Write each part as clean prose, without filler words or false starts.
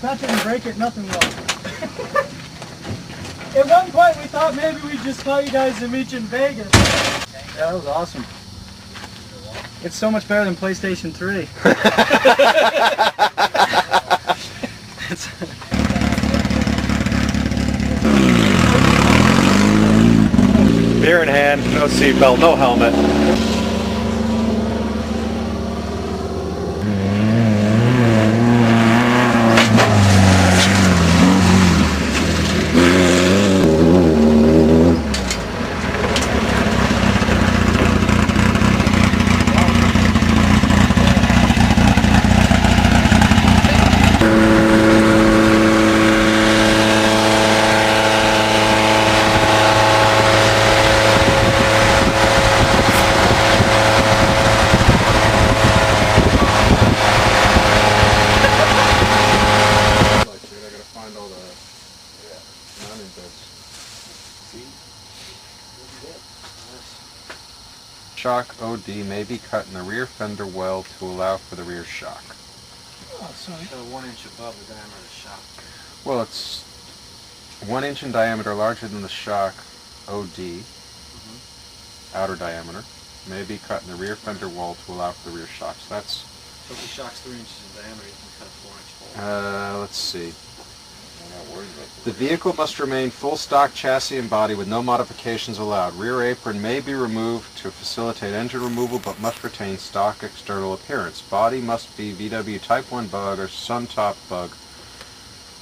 that didn't break it, nothing will. At one point we thought maybe we'd just call you guys to meet you in Vegas. Yeah, that was awesome. It's so much better than PlayStation 3. Beer in hand, no seatbelt, no helmet. Shock OD may be cut in the rear fender well to allow for the rear shock. Oh, sorry. So 1 inch above the diameter of the shock. Well, it's 1 inch in diameter, larger than the shock OD, outer diameter, may be cut in the rear fender wall to allow for the rear shock. So that's... So if the shock's 3 inches in diameter, you can cut a 4 inch hole. Let's see. The vehicle must remain full stock chassis and body with no modifications allowed. Rear apron may be removed to facilitate engine removal but must retain stock external appearance. Body must be VW Type 1 bug or Sun Top bug.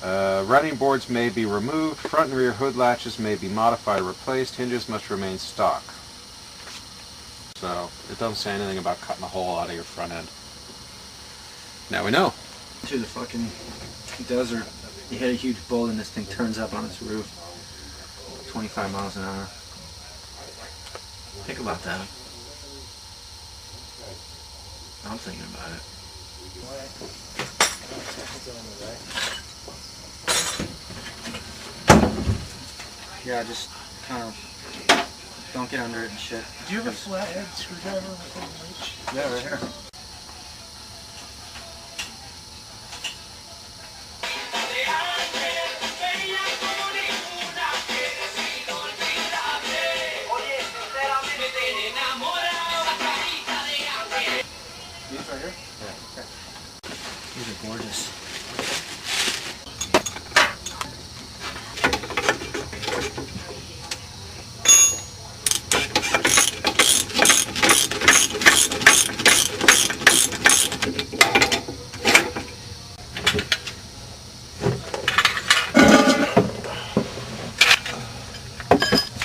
Running boards may be removed. Front and rear hood latches may be modified or replaced. Hinges must remain stock. So it doesn't say anything about cutting a hole out of your front end. Now we know. To the fucking desert. You hit a huge boulder and this thing turns up on its roof. 25 miles an hour. Think about that. I'm thinking about it. Yeah, just kind of don't get under it and shit. Do you have a flathead screwdriver with a reach? Yeah, right here. These right here? Yeah. Okay. These are gorgeous.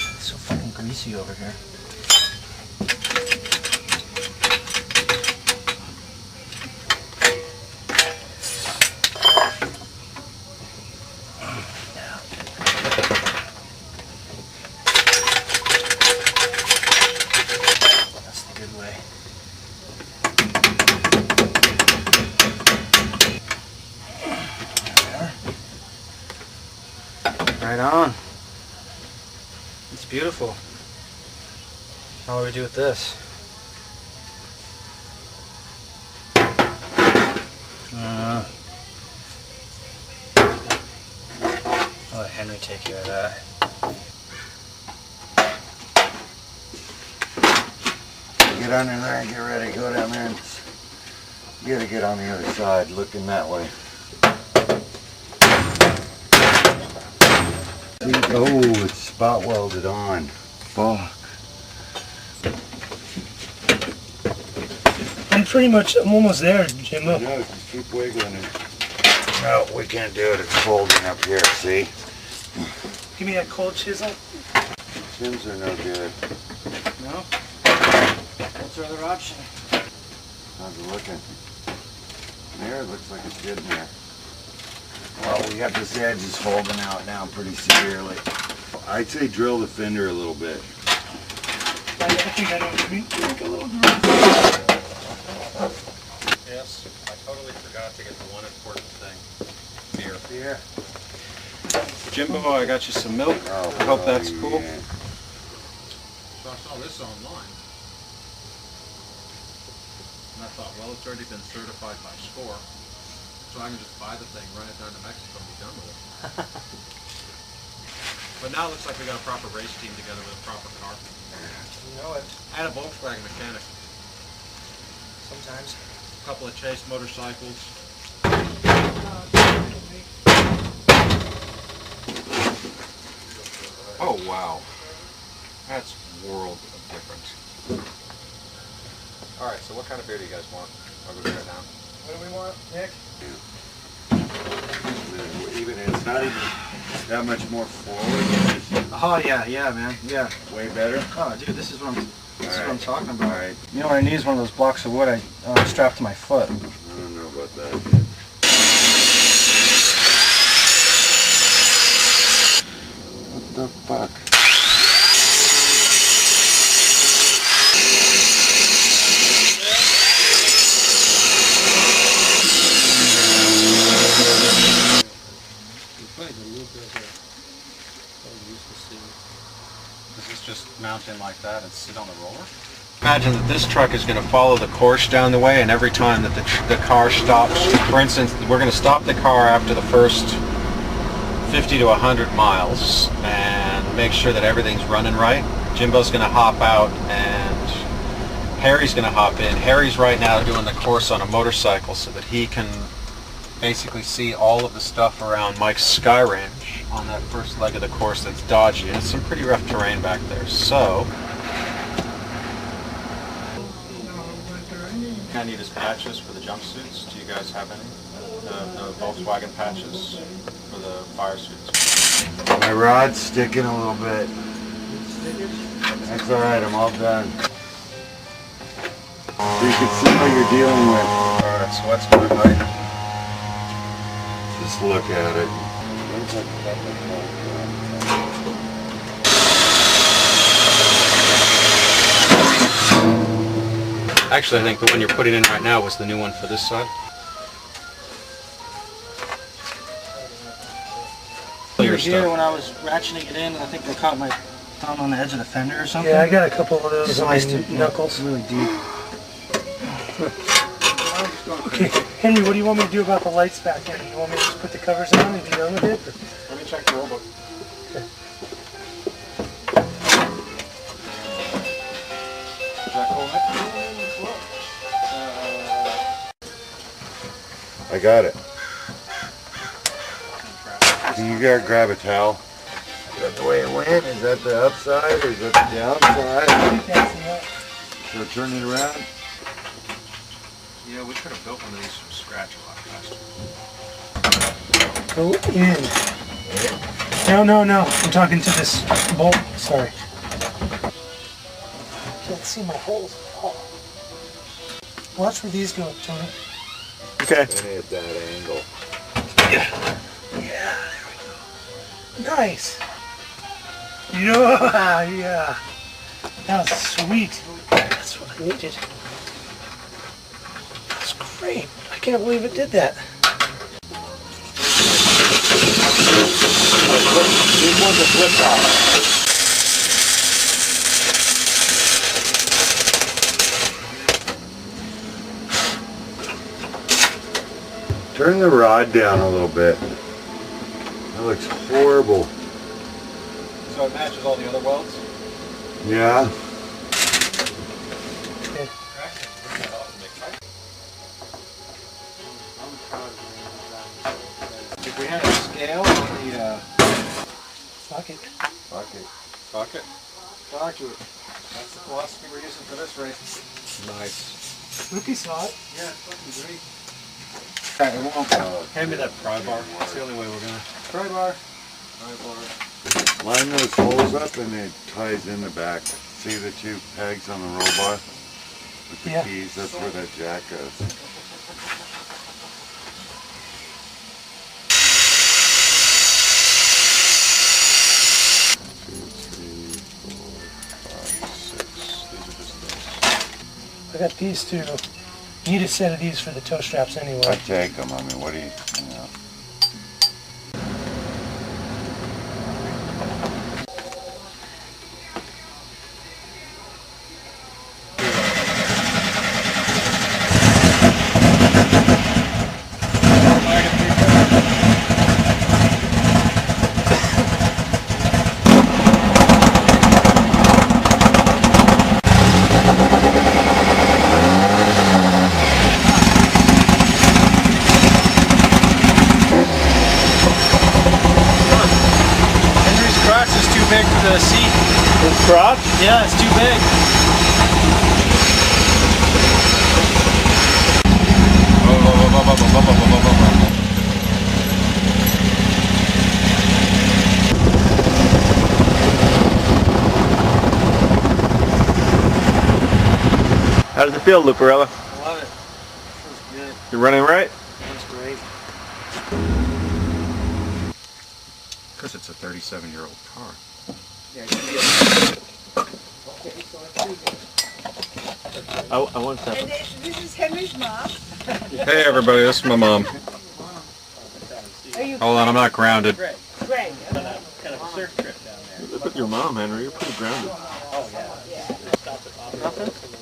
It's so fucking greasy over here. Right on. It's beautiful. How do we do with this? I'll let Henry take care of that. Get under there and get ready. Go down there and you gotta get on the other side, looking that way. Oh, it's spot welded on. Fuck. I'm almost there, Jim. No, just keep wiggling it. No, we can't do it. It's folding up here, see? Give me that cold chisel. Shims are no good. No? What's our other option? How's it looking? There, it looks like it's good in there. Well, we got this edge is folding out now pretty severely. I'd say drill the fender a little bit. I think I know what you mean. Make a little groove. Yes, I totally forgot to get the one important thing. Beer. Beer. Jimbo, I got you some milk. Oh, I hope that's cool. Yeah. So I saw this online, and I thought, well, it's already been certified by SCORE. So so I can just buy the thing, run it down to Mexico, and be done with it. But now it looks like we got a proper race team together with a proper car. You know it. I had a Volkswagen mechanic. Sometimes. A couple of chase motorcycles. Oh wow, that's world of different. All right, so what kind of beer do you guys want? I'll go get it now. What do we want, Nick? Even it's not even that much more forward. Oh yeah, man, yeah. Way better. Oh, dude, this is what I'm talking about. All right. You know what I need is one of those blocks of wood I strapped to my foot. I don't know about that. What the fuck? Does this just mount in like that and sit on the roller? Imagine that this truck is going to follow the course down the way, and every time that the car stops, for instance, we're going to stop the car after the first 50 to 100 miles and make sure that everything's running right. Jimbo's going to hop out and Harry's going to hop in. Harry's right now doing the course on a motorcycle so that he can basically see all of the stuff around Mike's Sky Ranch on that first leg of the course that's dodgy, and it's some pretty rough terrain back there. So I need his patches for the jumpsuits. Do you guys have any? The Volkswagen patches for the fire suits. My rod's sticking a little bit. That's alright, I'm all done. So you can see what you're dealing with. Alright, so what's my height? Just look at it. Actually, I think the one you're putting in right now was the new one for this side. Here when I was ratcheting it in, I think I caught my thumb on the edge of the fender or something. Yeah, I got a couple of those on my knuckles. Really deep. Okay, Henry, what do you want me to do about the lights back there? You want me to just put the covers on and be done with it? Or? Let me check the rule book. Jack hold it? I got it. Can you grab a towel? Is that the way it went? Is that the upside or is that the downside? So turn it around. Yeah, we could have built one of these from scratch a lot faster. Go in. No. I'm talking to this bolt. Sorry. Can't see my holes. Oh. Watch where these go, Tony. Okay. And at that angle. Yeah, there we go. Nice. Yeah. That was sweet. That's what I needed. That's great. I can't believe it did that. This one's a flip top. Turn the rod down a little bit. That looks horrible. So it matches all the other welds? Yeah. If we had a scale on the Fuck it. Fuck it. Fuck it. fuck it. That's the philosophy we're using for this race. Nice. Lucky saw it. Yeah, it's fucking great. Alright, it won't. Hand me that pry bar. That's the only way we're gonna. Pry bar. Line those holes up and it ties in the back. See the two pegs on the roll bar? With the keys, that's where that jack goes. I got these two. Need a set of these for the toe straps anyway. I take them. I mean, what do you know? the seat. This crotch? Yeah, it's too big. How does it feel, Lucarella? I love it. Feels good. You're running right? That's great. Because it's a 37-year-old car. I want that. And this is Henry's mom. Hey everybody, this is my mom. Hold on, I'm not grounded. Greg. Look at your mom, Henry. You're pretty grounded.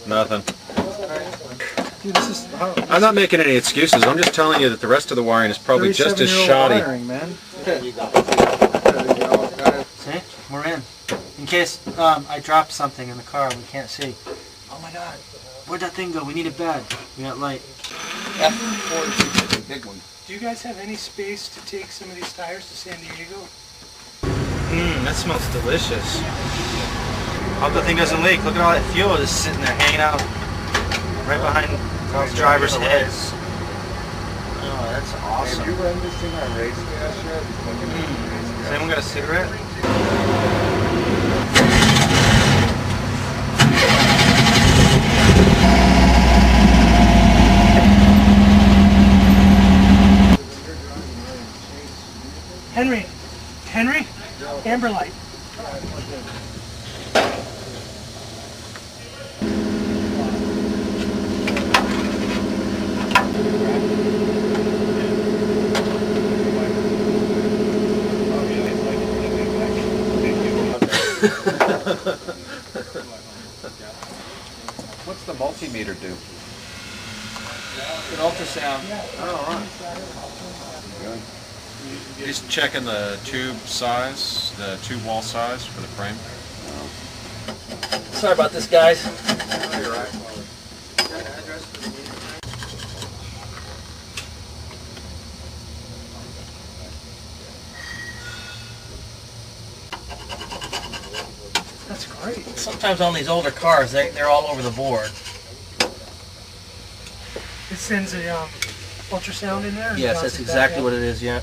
Nothing. Dude, this is how, I'm not making any excuses. I'm just telling you that the rest of the wiring is probably just as shoddy. wiring, man. See? We're in. In case I dropped something in the car and we can't see. Oh my god. Where'd that thing go? We need it bad. We got light. F4 is a big one. Do you guys have any space to take some of these tires to San Diego? That smells delicious. Hope the thing doesn't leak. Look at all that fuel just sitting there hanging out right behind the driver's head. Oh, that's awesome. Have you run this thing on race gas yet? Has anyone got a cigarette? Henry? Amber light. What's the multimeter do? An ultrasound. Just checking the tube size, the tube wall size for the frame. Sorry about this, guys. That's great. Sometimes on these older cars, they're all over the board. It sends a ultrasound in there? and Yes, bounces that's back exactly up? what it is, yeah.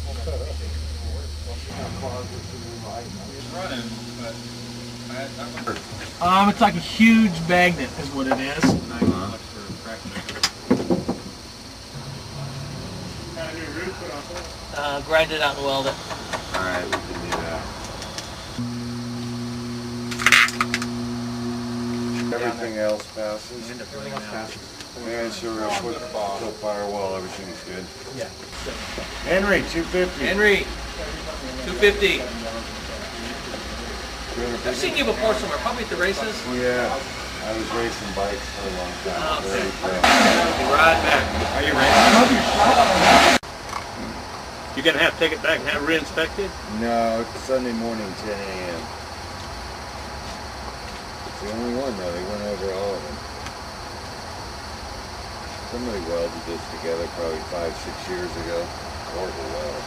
It's like a huge magnet is what it is. Grind it out and weld it. Alright, we can do that. Everything else passes. Everything else passes. And so real quick, so firewall, everything's good. Yeah. Henry, 250. Henry, 250. I've seen you before somewhere, probably at the races. Yeah, I was racing bikes for a long time. Oh, Very okay. fast. Right back. Are you ready? You're going to have to take it back and have it re-inspected? No, it's Sunday morning, 10 a.m. It's the only one though, they went over all of them. Somebody welded this together probably 5-6 years ago. Horrible weld.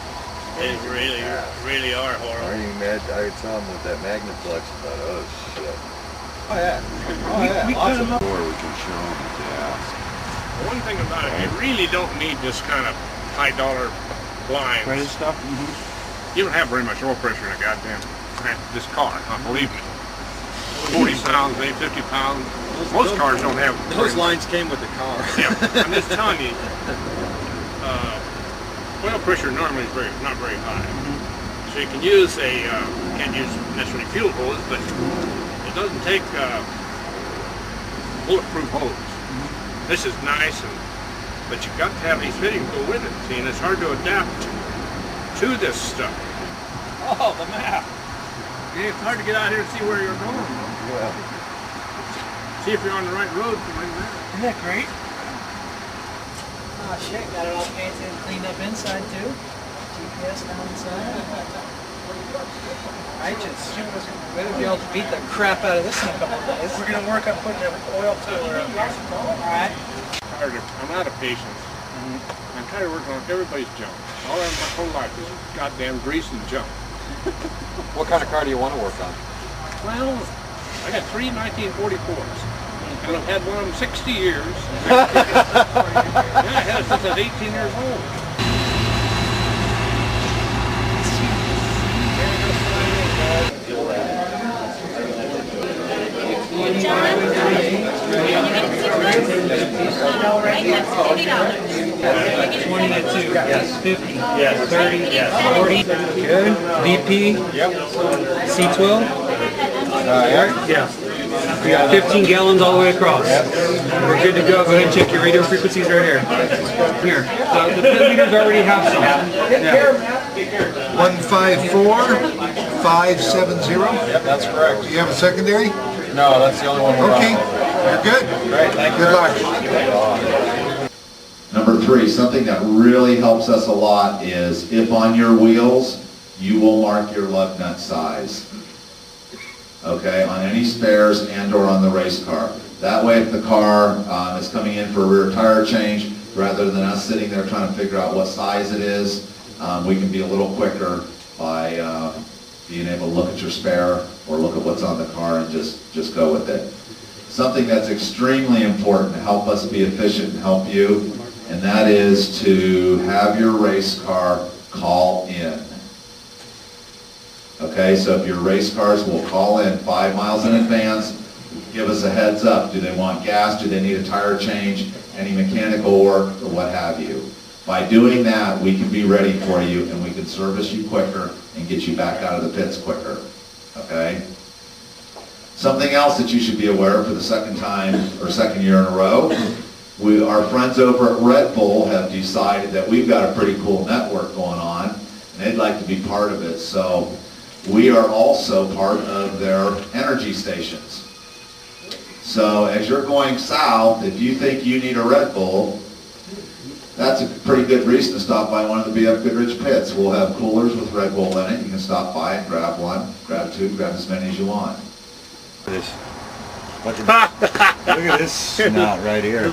They really are horrible. Aren't you mad? I saw him with that Magnaflex and thought, oh shit. Oh yeah. Oh yeah. We cut them up. Or we can show him if they ask. One thing about it, you really don't need this kind of high-dollar blinds. Ready stuff? You don't have very much oil pressure in a goddamn this car, believe me. 40 pounds, maybe 50 pounds. Most cars don't have. Those lines came with the car. Yeah, I'm just telling you, oil pressure normally is not very high. So you can use can't use necessarily fuel hose, but it doesn't take bulletproof hose. This is nice, but you've got to have these fittings go with it. See, and it's hard to adapt to this stuff. Oh, the map. Yeah, it's hard to get out here and see where you're going. Yeah. See if you're on the right road from right there. Isn't that great? Oh shit, got it all painted and cleaned up inside too. GPS down inside. Righteous. We're gonna be able to beat the crap out of this in a couple of days. We're going to work on putting an oil filler up here. Alright. I'm out of patience. I'm tired of working on everybody's junk. All of my whole life is goddamn grease and junk. What kind of car do you want to work on? Well, I got 3 1944s. And I've had one of them 60 years. Yeah, I had it since I was 18 years old. John, right, that's $40. 20 to 2. Yes. 50. Yes. 30. Yes. 40. Good. VP. Yep. C12. Yeah. We got 15 gallons all the way across. We're good to go. Go ahead and check your radio frequencies right here. Here. The pit meters already have some. Yeah. 154 570. Yep, that's correct. Do you have a secondary? No, that's the only one we're Okay, on. you're good. Great, thank you. Good luck. Number 3, something that really helps us a lot is if on your wheels, you will mark your lug nut size. Okay, on any spares and or on the race car. That way if the car is coming in for a rear tire change, rather than us sitting there trying to figure out what size it is, we can be a little quicker by being able to look at your spare or look at what's on the car and just go with it. Something that's extremely important to help us be efficient and help you, and that is to have your race car call in. Okay, so if your race cars will call in 5 miles in advance, give us a heads up. Do they want gas? Do they need a tire change? Any mechanical work or what have you? By doing that, we can be ready for you and we can service you quicker and get you back out of the pits quicker. Okay? Something else that you should be aware of for the second time or second year in a row, our friends over at Red Bull have decided that we've got a pretty cool network going on and they'd like to be part of it. So we are also part of their energy stations. So as you're going south, if you think you need a Red Bull, that's a pretty good reason to stop by one of the BF Goodrich pits. We'll have coolers with Red Bull in it. You can stop by and grab one, grab two, grab as many as you want. Look at this snot right here.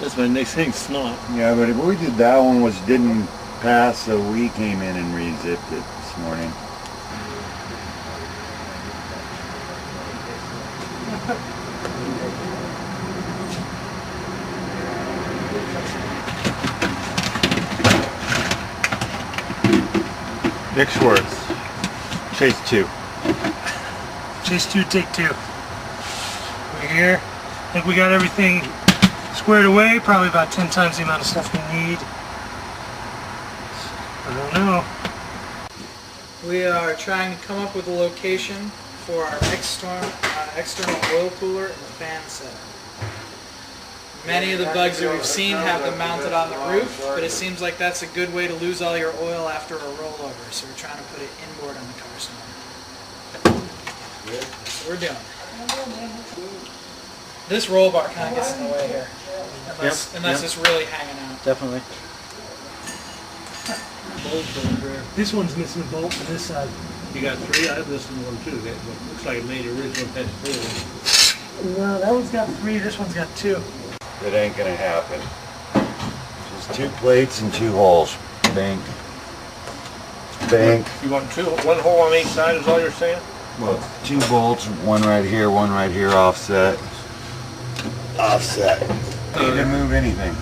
That's my next thing, snot. Yeah, but if we did that one, which didn't pass, so we came in and re-zipped it this morning. Nick Schwartz, Chase 2. Chase 2, take 2. We're here. I think we got everything squared away. Probably about 10 times the amount of stuff we need. I don't know. We are trying to come up with a location for our external oil cooler and the fan setter. Many of the bugs that we've seen have them mounted on the roof, but it seems like that's a good way to lose all your oil after a rollover, so we're trying to put it inboard on the car somewhere. That's what we're doing. This roll bar kind of gets in the way here, unless it's really hanging out. Definitely. This one's missing a bolt on this side. You got 3? I have this one too. That looks like it made the original had 4. No, that one's got 3, this one's got 2. That ain't gonna happen. Just 2 plates and 2 holes. Bank. Bank. You want 1 hole on each side is all you're saying? Well, 2 bolts, one right here, offset. Offset. Need to move anything.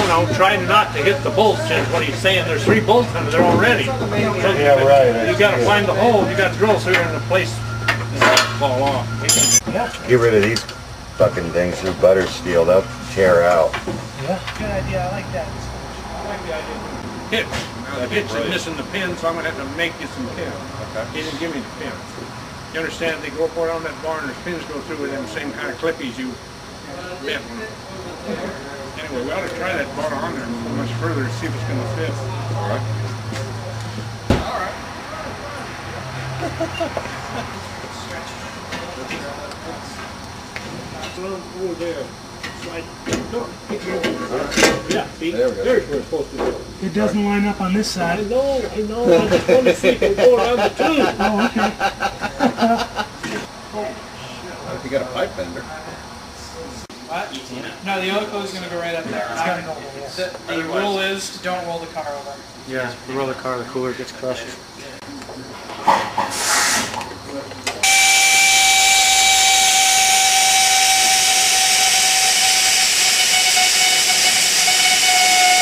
No, try not to hit the bolts, is what he's saying. There's 3 bolts under there already. Yeah, right. You gotta find the hole, you gotta drill so you're in the place and fall off. Get rid of these fucking things, they're butter steel, they'll tear out. Yeah. Good idea, I like that. Hitch. Now the hitch is missing the pin, so I'm gonna have to make you some pins. Okay. He didn't give me the pin. You understand, they go up on that bar and the pins go through with them same kind of clippies you bent. Anyway, we ought to try that bar on there much further to see if it's gonna fit. Alright. Over there. Yeah, see? There's where it's supposed to go. It doesn't line up on this side. I know. I just want to see if we're going down the tube. Oh, okay. What if you got a pipe bender? What? No, the oil cooler is going to go right up there. It's gotta go there, yes. The rule is don't roll the car over. Yeah, you roll the car, the cooler gets crushed.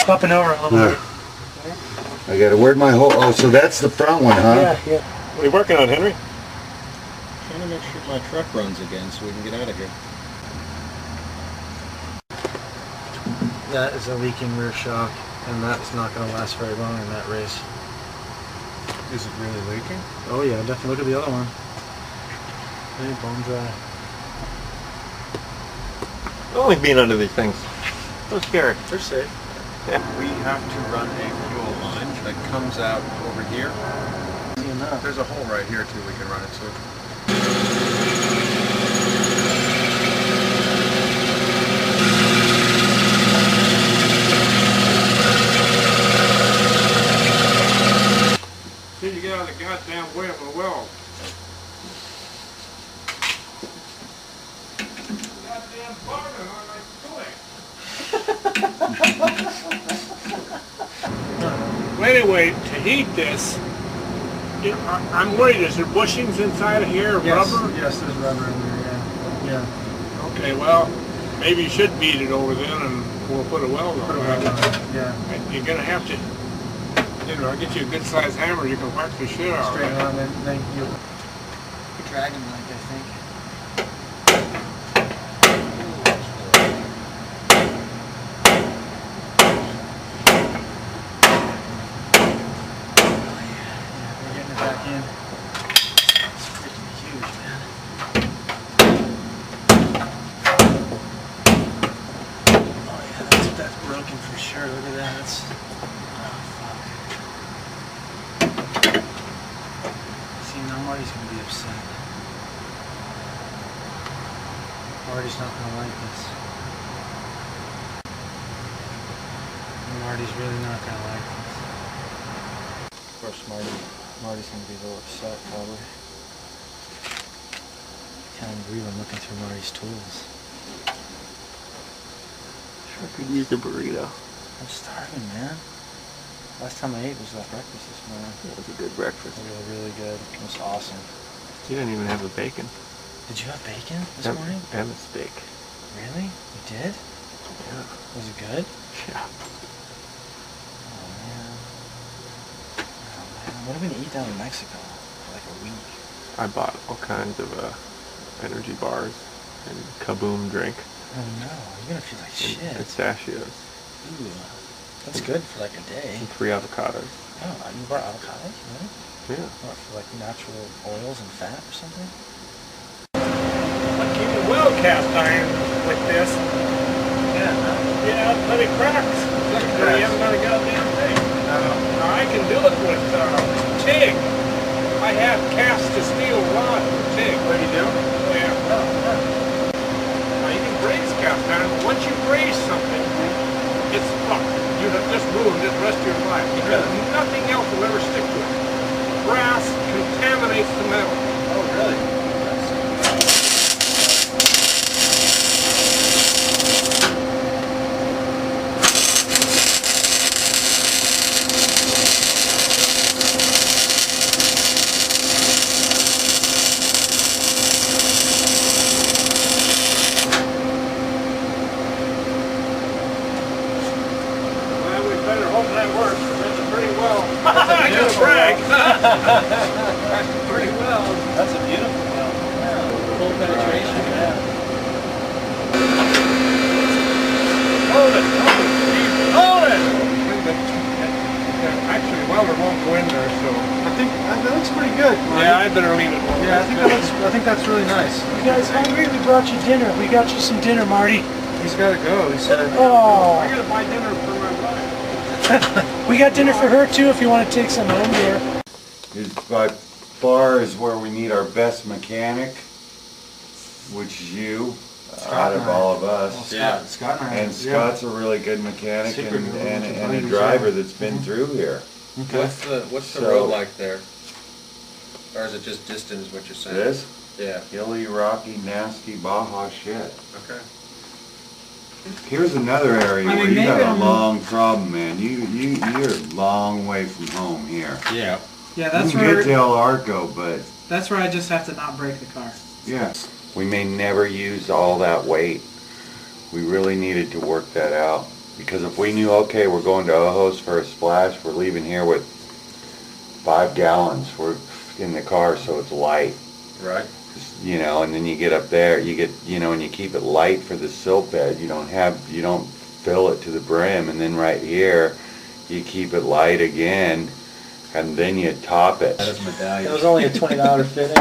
Popping over a little bit. I gotta, where'd my whole, oh, so that's the front one, huh? Yeah. What are you working on, Henry? Trying to make sure my truck runs again so we can get out of here. That is a leaking rear shock, and that's not going to last very long in that race. Is it really leaking? Oh yeah, definitely. Look at the other one. Hey, bone dry. I don't like being under these things. So scary. They're safe. We have to run a fuel line that comes out over here. There's a hole right here too we can run it to. Till you get out of the goddamn way of a well. Goddamn bargain on my toy. Well, anyway, to heat this, I'm worried, is there bushings inside of here, rubber? Yes, there's rubber in there, yeah. Okay, well, maybe you should beat it over then and we'll put a weld on it. Yeah. You're gonna have to, I'll get you a good sized hammer, you can whack the shit out of Straight it. on, then you Dragon like, I think. we're getting it back in. It's freaking huge, man. Oh yeah, that's broken for sure. Look at that. That's, oh fuck. See, now Marty's gonna be upset. Marty's not gonna like this. Marty's really not gonna like this. Of course, Marty's gonna be a little upset, probably. Can't believe I'm looking through Marty's tools. Sure could use the burrito. I'm starving, man. Last time I ate was that breakfast this morning. That was a good breakfast. It was really good. It was awesome. You didn't even have the bacon. Did you have bacon this morning? And the steak. Really? You did? Yeah. Was it good? Yeah. Oh man. What are we gonna eat down in Mexico for like a week? I bought all kinds of energy bars and kaboom drink Oh no, you're gonna feel like and shit. pistachios Ooh, that's good for like a day. and 3 avocados. Oh, you brought avocados, really? Yeah. What, for like natural oils and fat or something? I keep a well cast iron like this. Yeah, but it cracks. You haven't got a goddamn thing. Now I can do it with TIG. I have cast to steel rod with TIG. What do you do? Yeah. Now you can braze cast iron, but once you braze something, it's fucked. You have just ruined it the rest of your life because nothing else will ever stick to it. Brass contaminates the metal. Oh really? Well, we better hope that works. That's pretty well. I gotta brag. That's pretty well. That's a beautiful one. Full penetration, yeah. Hold it. Hold it. Actually, welder won't go in there, so. I think that looks pretty good. Marty. Yeah, I better leave it. Yeah, I think that's really nice. You guys hungry? We brought you dinner. We got you some dinner, Marty. He's got to go. He said. I Oh, gotta buy dinner for my wife. we got dinner for her too if you want to take some home here. Is by far is where we need our best mechanic, which is you, out of all of us. Yeah, Scott and I. And Scott's a really good mechanic Secret and, rule, and, which is and a unusual. driver that's been through here. Okay. What's the So- road like there? Or is it just distance, what you're saying? This Yeah. hilly, rocky, nasty Baja shit. Okay. Here's another area I mean, where you maybe got a I'm- long problem, man. You're a long way from home here. Yeah. Yeah, You that's can get where to El Arco, but that's where I just have to not break the car. yeah. We may never use all that weight. We really needed to work that out. Because if we knew, okay, we're going to Ojos for a splash, we're leaving here with 5 gallons. We're in the car, so it's light. Right. You know, and then you get up there, you get, you know, and you keep it light for the silt bed. You don't fill it to the brim, and then right here, you keep it light again, and then you top it. That is medallion. It was only a $20 fitting.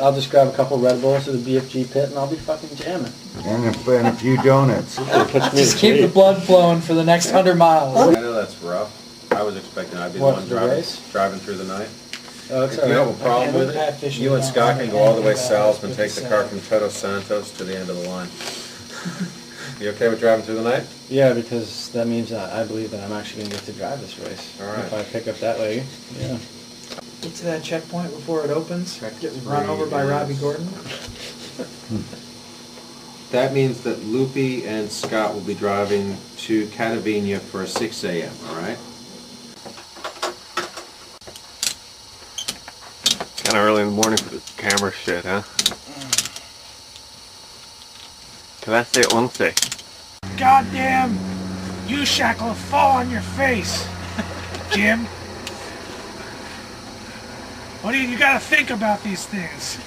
I'll just grab a couple Red Bulls to the BFG pit and I'll be fucking jamming. And a few donuts. Just keep the blood flowing for the next 100 miles. I know that's rough. I was expecting I'd be the What, one the race? driving through the night. Oh, it's If you have a problem with I've had it, fishing you and now. Scott can go all the way south and take the car South. from Todos Santos to the end of the line. You okay with driving through the night? Yeah, because that means I believe that I'm actually going to get to drive this race. All right. If I pick up that way, yeah. Get to that checkpoint before it opens. Check Get run over by Robbie Gordon. That means that Loopy and Scott will be driving to Catavenia for a 6 a.m., all right? It's kind of early in the morning for this camera shit, huh? Can I say 11? Goddamn, you shackle fall on your face, Jim. What do you gotta think about these things?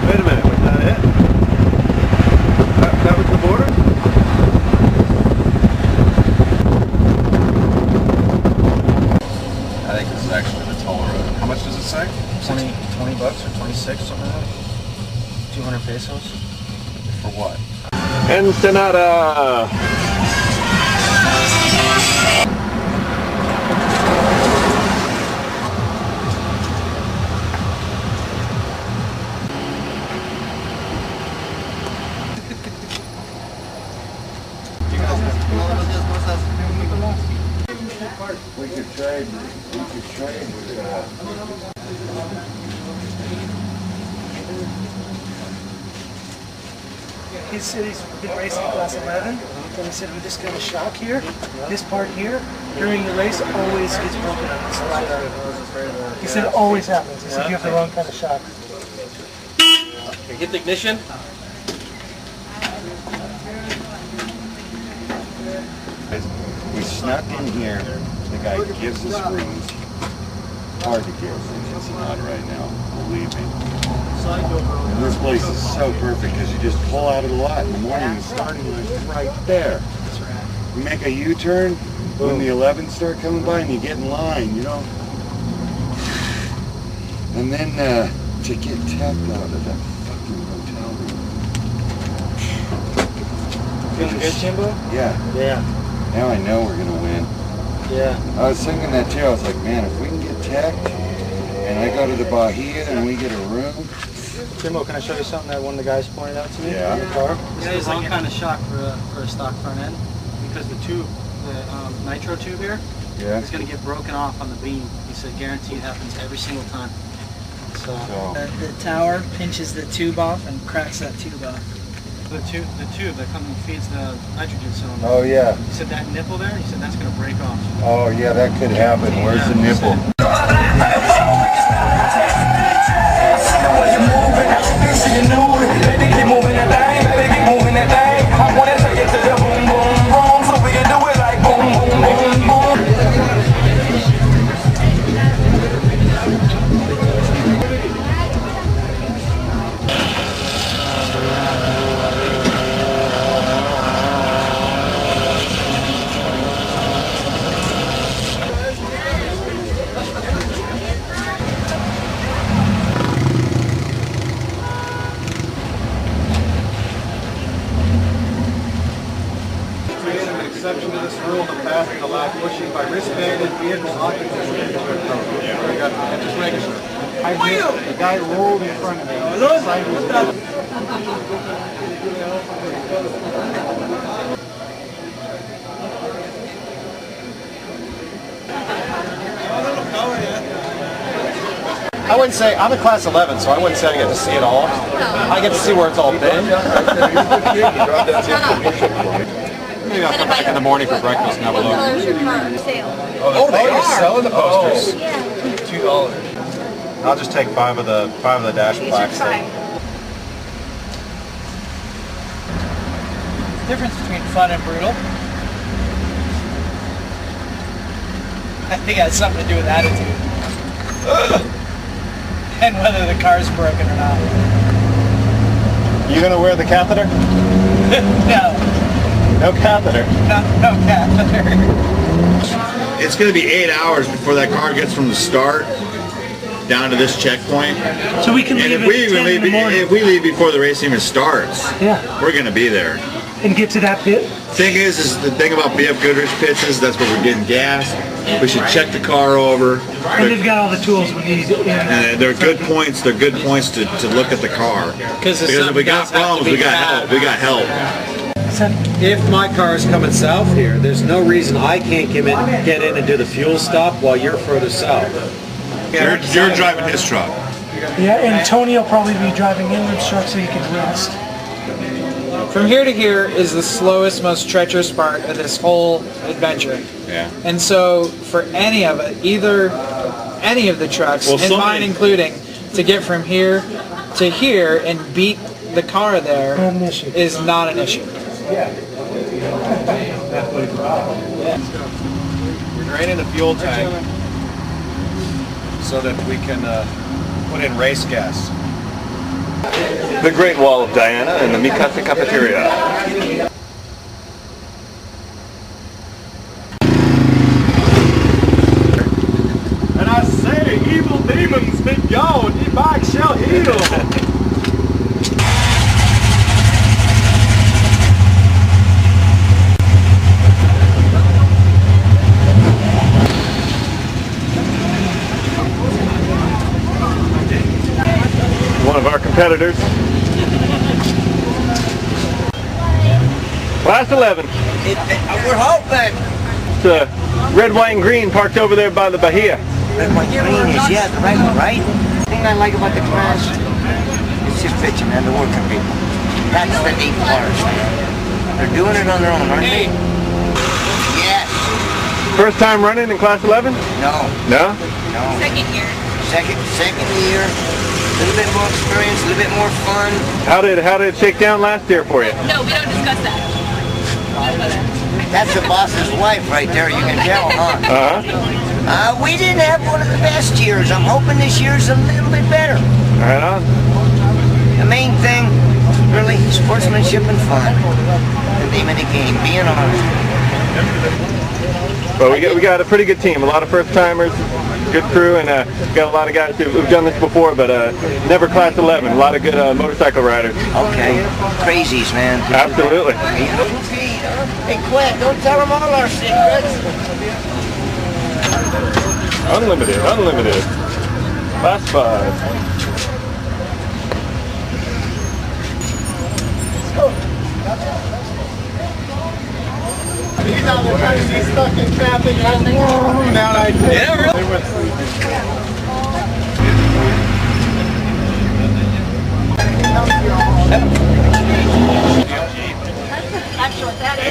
Wait a minute, was that it? That was the border? I think this is actually the toll road. How much does it say? 20 bucks or 26, something like that. 200 pesos. For what? Ensenada! We could trade with He said he's been racing class 11, and he said with this kind of shock here, this part here, during the race always gets broken on this side. He said it always happens. He said you have the wrong kind of shock. Okay, get the ignition. We snuck in here, the guy gives us rooms. Hard to get since it's not right now, believe me. And this place is so perfect because you just pull out of the lot in the morning and starting is right there. You make a U-turn when the 11s start coming by and you get in line, you know. And then to get tapped out of that fucking hotel room. Feeling good, Jimbo? Yeah. Yeah. Now I know we're gonna win. Yeah. I was thinking that too. I was like, man, if we can get tacked and I go to the Bahia and we get a room. Jimbo, can I show you something that one of the guys pointed out to me Yeah. in the car? Yeah, it's the wrong kind of shock for a stock front end because the tube, the nitro tube here, Yeah. is going to get broken off on the beam. He said guaranteed happens every single time. So the tower pinches the tube off and cracks that tube off. The tube that comes and feeds the nitrogen cylinder. Oh yeah. He said that nipple there, he said that's going to break off. Oh yeah, that could happen. Where's the nipple? Exception to this rule, the path is allowed pushing by wristbanded vehicle occupants. Just making sure. The guy rolled in front of me. I wouldn't say, I'm in class 11, so I wouldn't say I get to see it all. I get to see where it's all been. Maybe I'll come back in the morning for breakfast and have a look. What color is your car? Sale. Oh, they are selling the posters. Yeah. $2. I'll just take five of the dash plaques. Difference between fun and brutal. I think it has something to do with attitude. And whether the car's broken or not. You gonna wear the catheter? No. No catheter. No catheter. It's going to be 8 hours before that car gets from the start down to this checkpoint. So we can And leave if we at 10 even in leave, the morning. if we leave before the race even starts, Yeah. we're going to be there. And get to that pit. Thing is the thing about BF Goodrich pits is that's where we're getting gas. We should check the car over. And they've got all the tools we need. And they're good points. They're good points to look at the car. Because if we got problems, we got help. We got help. If my car is coming south here, there's no reason I can't get in and do the fuel stop while you're further south. You're driving his truck. Yeah, and Tony will probably be driving Inland's truck so you can rest. From here to here is the slowest, most treacherous part of this whole adventure. Yeah. And so for any of it, either any of the trucks, and mine including, to get from here to here and beat the car there is not an issue. We're draining the fuel tank so that we can put in race gas. The Great Wall of Diana and the Mikasa Cafeteria. And I say, evil demons, be gone, ye back shall heal. One of our competitors. Class 11. We're hoping. It's red, white, and green parked over there by the Bahia. Red, white, green is, yeah, the right one, right? The thing I like about the class, it's just bitching, man, the working people. That's the neat part, man. They're doing it on their own, aren't they? Yes. First time running in Class 11? No. No? No. Second year. Second year. A little bit more experience, a little bit more fun. How did it shake down last year for you? No, we don't discuss that. That's the boss's wife right there, you can tell, huh? Uh-huh. We didn't have one of the best years. I'm hoping this year's a little bit better. Right on. The main thing, really, sportsmanship and fun. The name of the game, being honest. Well, we got a pretty good team. A lot of first timers, good crew, and got a lot of guys who've done this before, but never Class 11. A lot of good motorcycle riders. Okay, crazies, man. Absolutely. Hey, Quinn, don't tell them all our secrets. Unlimited. Class 5. He's out there trying to be stuck in traffic. Now I think. Yeah, really? That's what that is.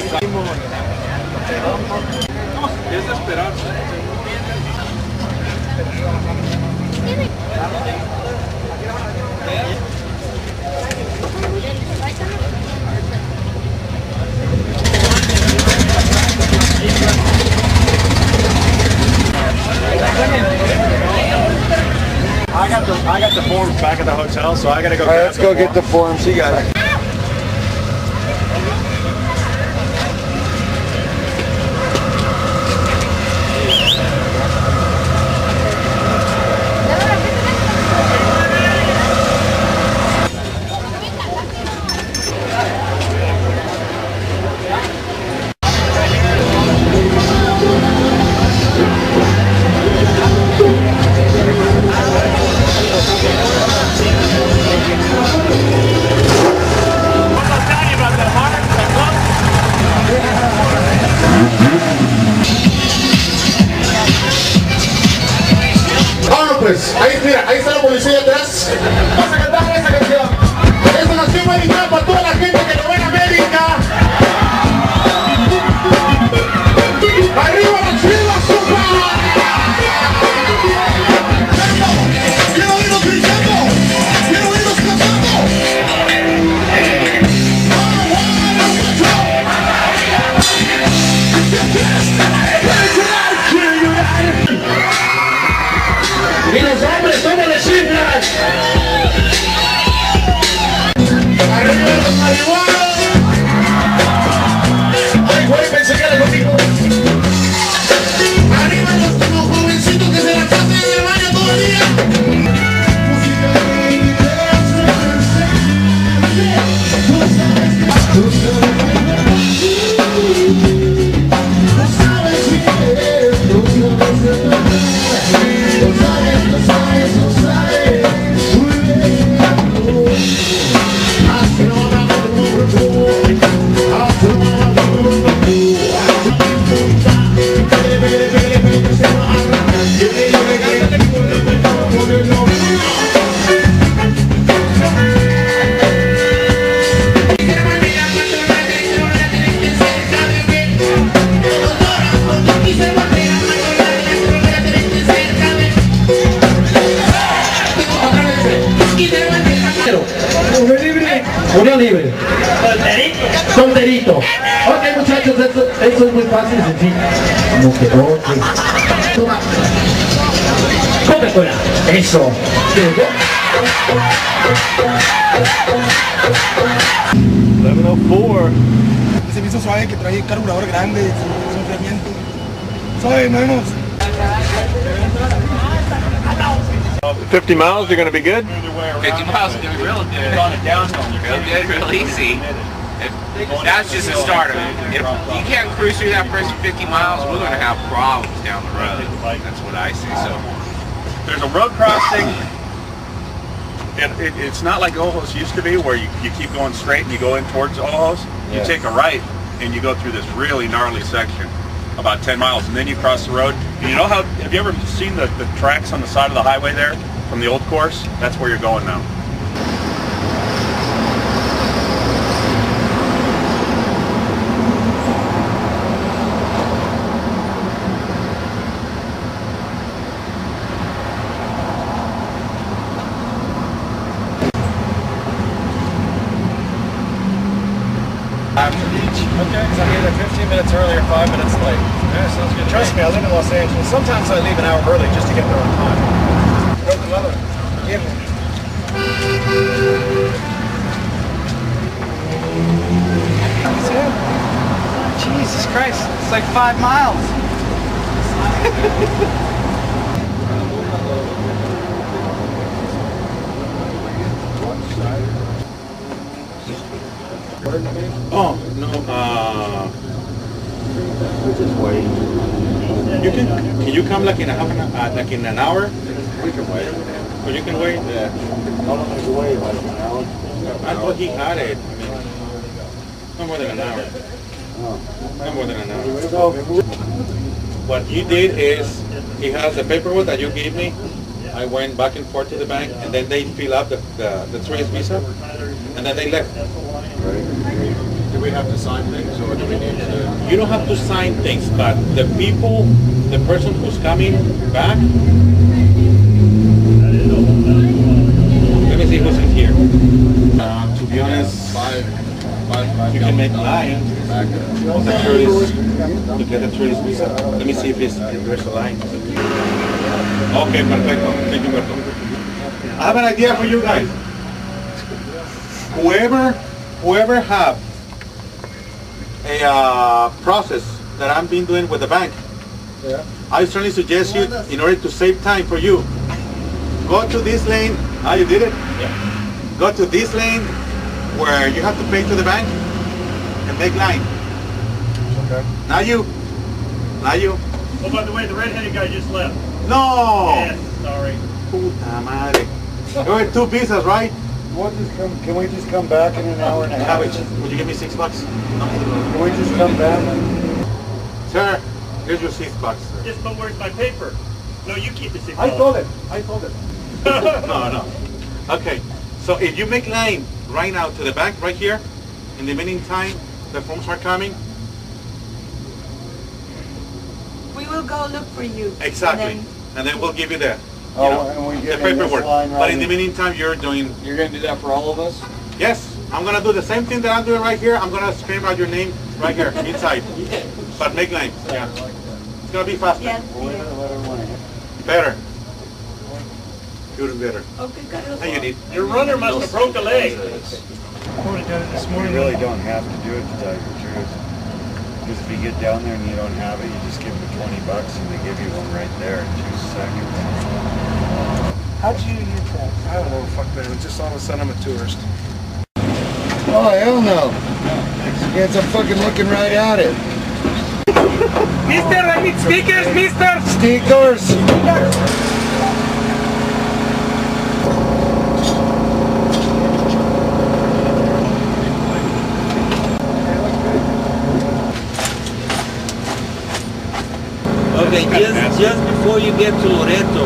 I got the forms back at the hotel, so I gotta go. All right, let's go get the forms. You got it. Pues, ahí, mira, ahí está la policía atrás. Vamos a cantar esa canción. Esa canción va dedicada para toda la gente que lo ve en América. Y los hombres, ¿cómo le chiflan? ¡Arriba los marihuanos! ¡Ay, güey, pensé que era conmigo! ¡Arriba los jovencitos que se la pasan en el baño todo el día! Unión libre. Solterito. Ok, muchachos, eso es muy fácil y sencillo. Como que ok. Toma. Coca-Cola. Eso. Se me hizo suave que trae carburador grande, su enfriamiento. Suave, no hemos. 50 miles, you're going to be good? 50 miles is going to be real good. Real good, real easy. That's just a starter. If you can't cruise through that first 50 miles, we're going to have problems down the road. That's what I see. So there's a road crossing, and it's not like Ojos used to be, where you keep going straight and you go in towards Ojos. You take a right and you go through this really gnarly section, about 10 miles, and then you cross the road. And you know how, have you ever seen the tracks on the side of the highway there from the old course? That's where you're going now. Okay, so I'm either 15 minutes early or 5 minutes late. Yeah, sounds good. Trust me, I live in Los Angeles. Sometimes I leave an hour early just to get there on time. Wrote the mother. Give me. Jesus Christ, it's like 5 miles. Oh, no, can you come like in a half an hour, like in an hour? We can wait. Oh, you can wait? Yeah. How long is the wait, like an hour? I thought he had it. I mean, no more than an hour. No more than an hour. What he did is, he has the paperwork that you gave me. I went back and forth to the bank, and then they fill up the tourist visa, and then they left. Do we have to sign things, or do we need to? You don't have to sign things, but the person who's coming back, let me see who's in here. To be honest, you can make line on the tourist, to get a tourist visa. Let me see if there's a line. Okay, perfecto. Thank you, Berto. I have an idea for you guys. Whoever have a process that I've been doing with the bank, I strongly suggest you, in order to save time for you, go to this lane. Ah, you did it? Yeah. Go to this lane where you have to pay to the bank and make line. Okay. Now you. Oh, by the way, the red-headed guy just left. No! Yes, sorry. Puta madre. There were 2 visas, right? Can we just come back in an hour and a half? Would you give me $6? Can we just come back? Sir, here's your $6, sir. Yes, but where's my paper? No, you keep the $6. I told it. No. Okay, so if you make line right now to the bank, right here, in the meantime, the forms are coming. go look for you. Exactly. And then we'll give you the, And we the get in this paperwork. line But right in the in. meantime, you're doing... You're going to do that for all of us? Yes. I'm going to do the same thing that I'm doing right here. I'm going to scream out your name right here, inside. But make lane. Yeah. It's going to be faster. Yes. Better. Shooting better. Okay, How you need? Your runner must have broke a leg. I would have done it this You morning. really don't have to do it, to tell you the truth. Because if you get down there and you don't have it, you just give them $20 and they give you one right there in 2 seconds. How'd you get that? I don't know, fuck man. It's just all of a sudden I'm a tourist. Oh, hell no. It's a fucking looking right at it. Mister, I need stickers, mister! Stickers! Okay, just before you get to Loreto,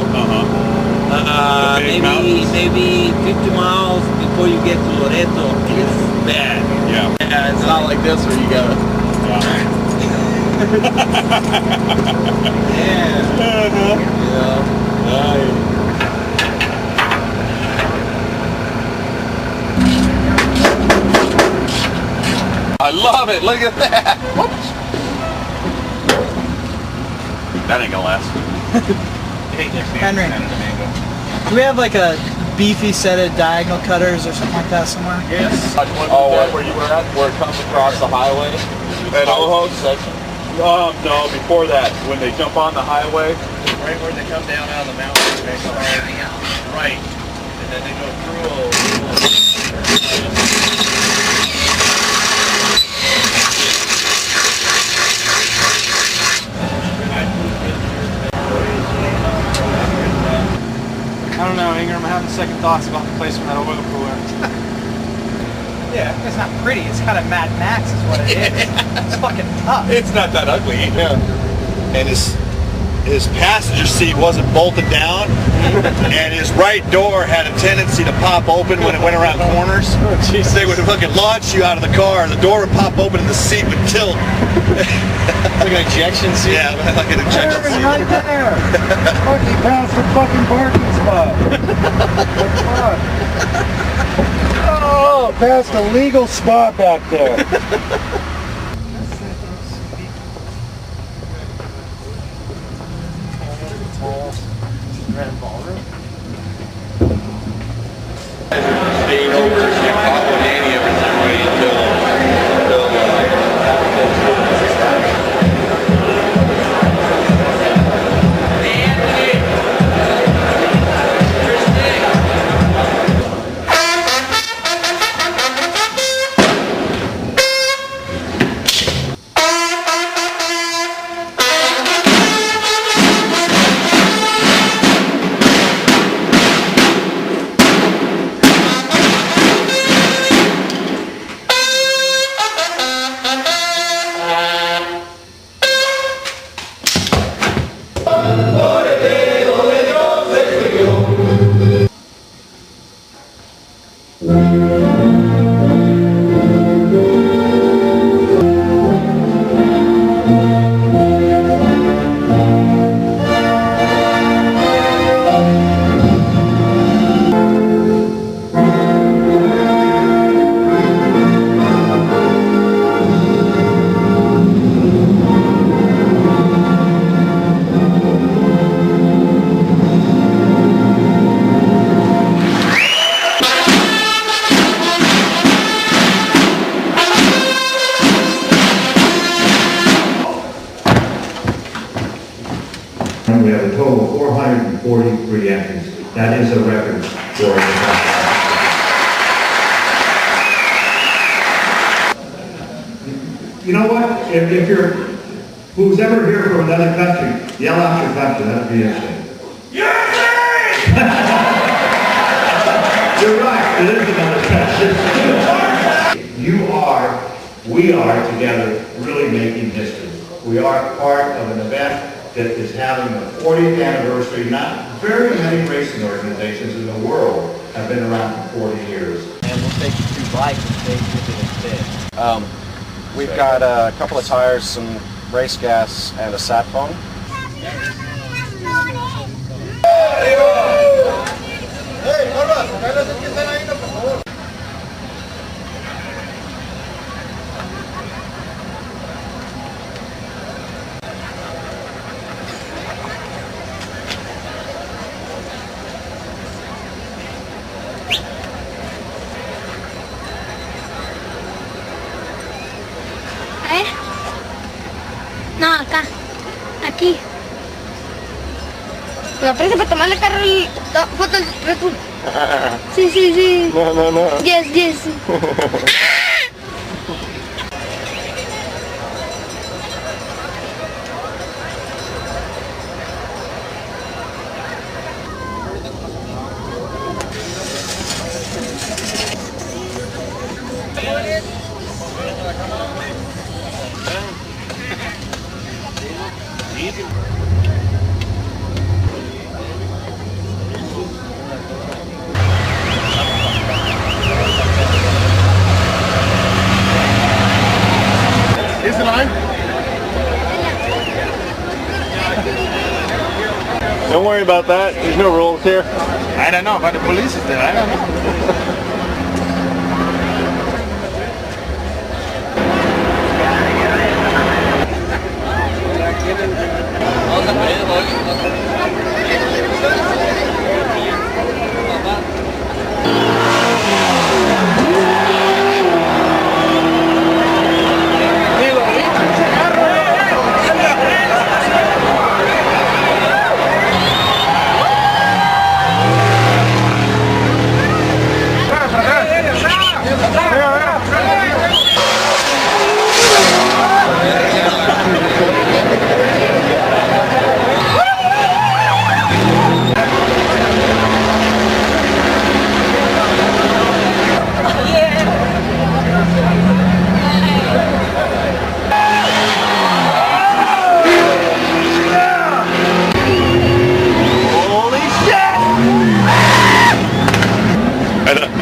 maybe 50 miles before you get to Loreto, it's bad. Yeah. Yeah, It's not like this where you gotta. I love it. Look at that. Whoops. That ain't gonna last. Henry, do we have like a beefy set of diagonal cutters or something like that somewhere? Yes. Oh, where you were at? Where it comes across the highway? At Ojo section? No, before that, when they jump on the highway. Right where they come down out of the mountain. Right. And then they go I don't know, Ingram. I'm having second thoughts about the placement of that oil cooler. Yeah, it's not pretty. It's kind of Mad Max is what it is. It's fucking tough. It's not that ugly. Yeah. And his passenger seat wasn't bolted down, and his right door had a tendency to pop open when it went around corners. They would fucking launch you out of the car, the door would pop open and the seat would tilt. Like an ejection seat? Yeah, like an ejection seat. Right there! Fucking past the fucking parking spot. Fuck. Oh, past the legal spot back there. Staying over in Papua We have a total of 443 entries. That is a record for You know what? If you're, who's ever here from another country, yell out your country. That'd be interesting. You're right. It is another country. We are together really making history. We are part of an event that is having the 40th anniversary. Not very many racing organizations in the world have been around for 40 years. And we'll take you through bike and take you to the pit. We've got a couple of tires, some race gas, and a sat phone. No, acá. Aquí. ¿Me parece para tomarle carro y fotos de tú? Sí, sí, sí. No, no, no. Yes, yes. Is the line? Don't worry about that. There's no rules here. I don't know, but the police is there. I don't know.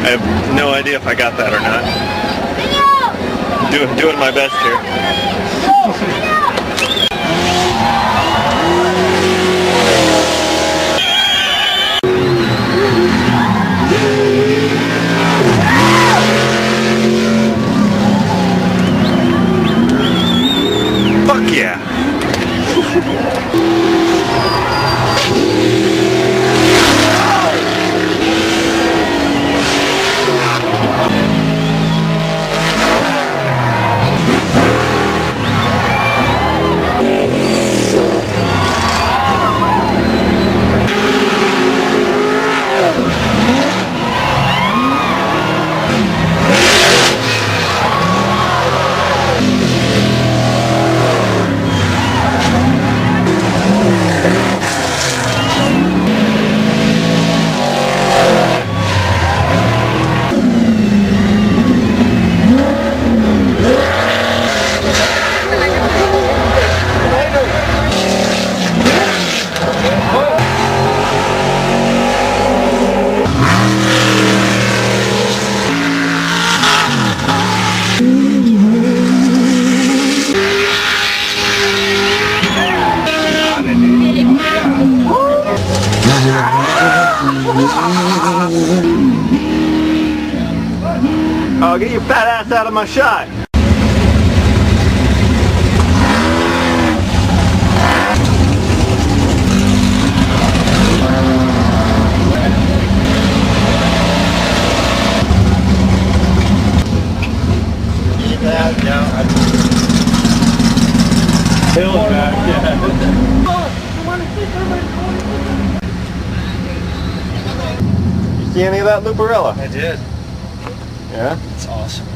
I have no idea if I got that or not. Doing my best here. Fuck yeah! Oh, get your fat ass out of my shot! Hill back, yeah. You see any of that Luparella? I did. Yeah? It's awesome.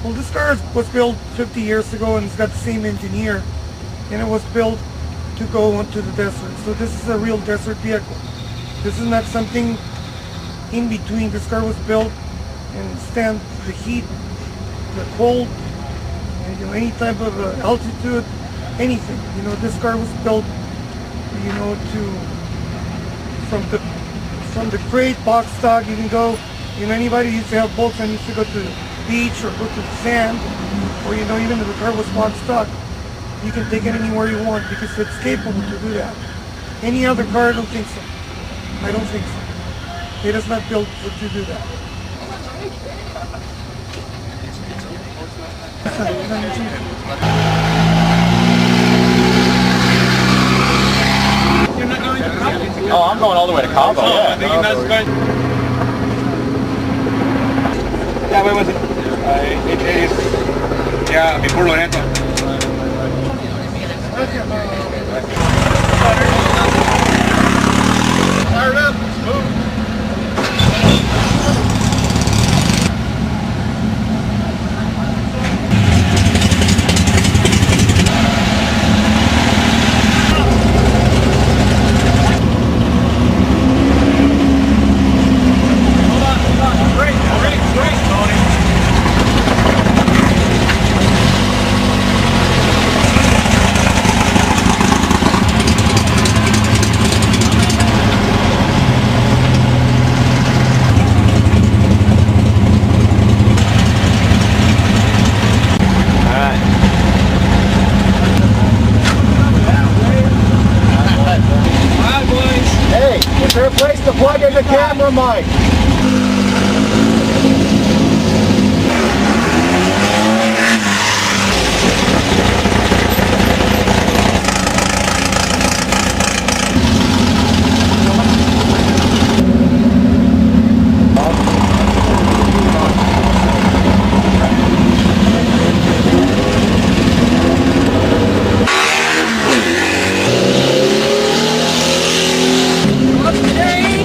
Well, this car was built 50 years ago and it's got the same engineer. And it was built to go onto the desert. So this is a real desert vehicle. This is not something in between. This car was built and stand the heat, the cold, and, you know, any type of altitude, anything. You know, this car was built, you know, from the crate, box stock. You can go. You know, anybody used to have boats and used to go to the beach or go to the sand, or, you know, even if the car was box stock, You can take it anywhere you want because it's capable to do that. Any other car, I don't think so. I don't think so. It is not built to do that. You're not going to Cabo? Oh, I'm going all the way to Cabo. Oh, Yeah. I think you're not going. Yeah, where was it? It is. Yeah, before Loreto. Fired up. Move. Hey, is there a place to plug in the camera mic?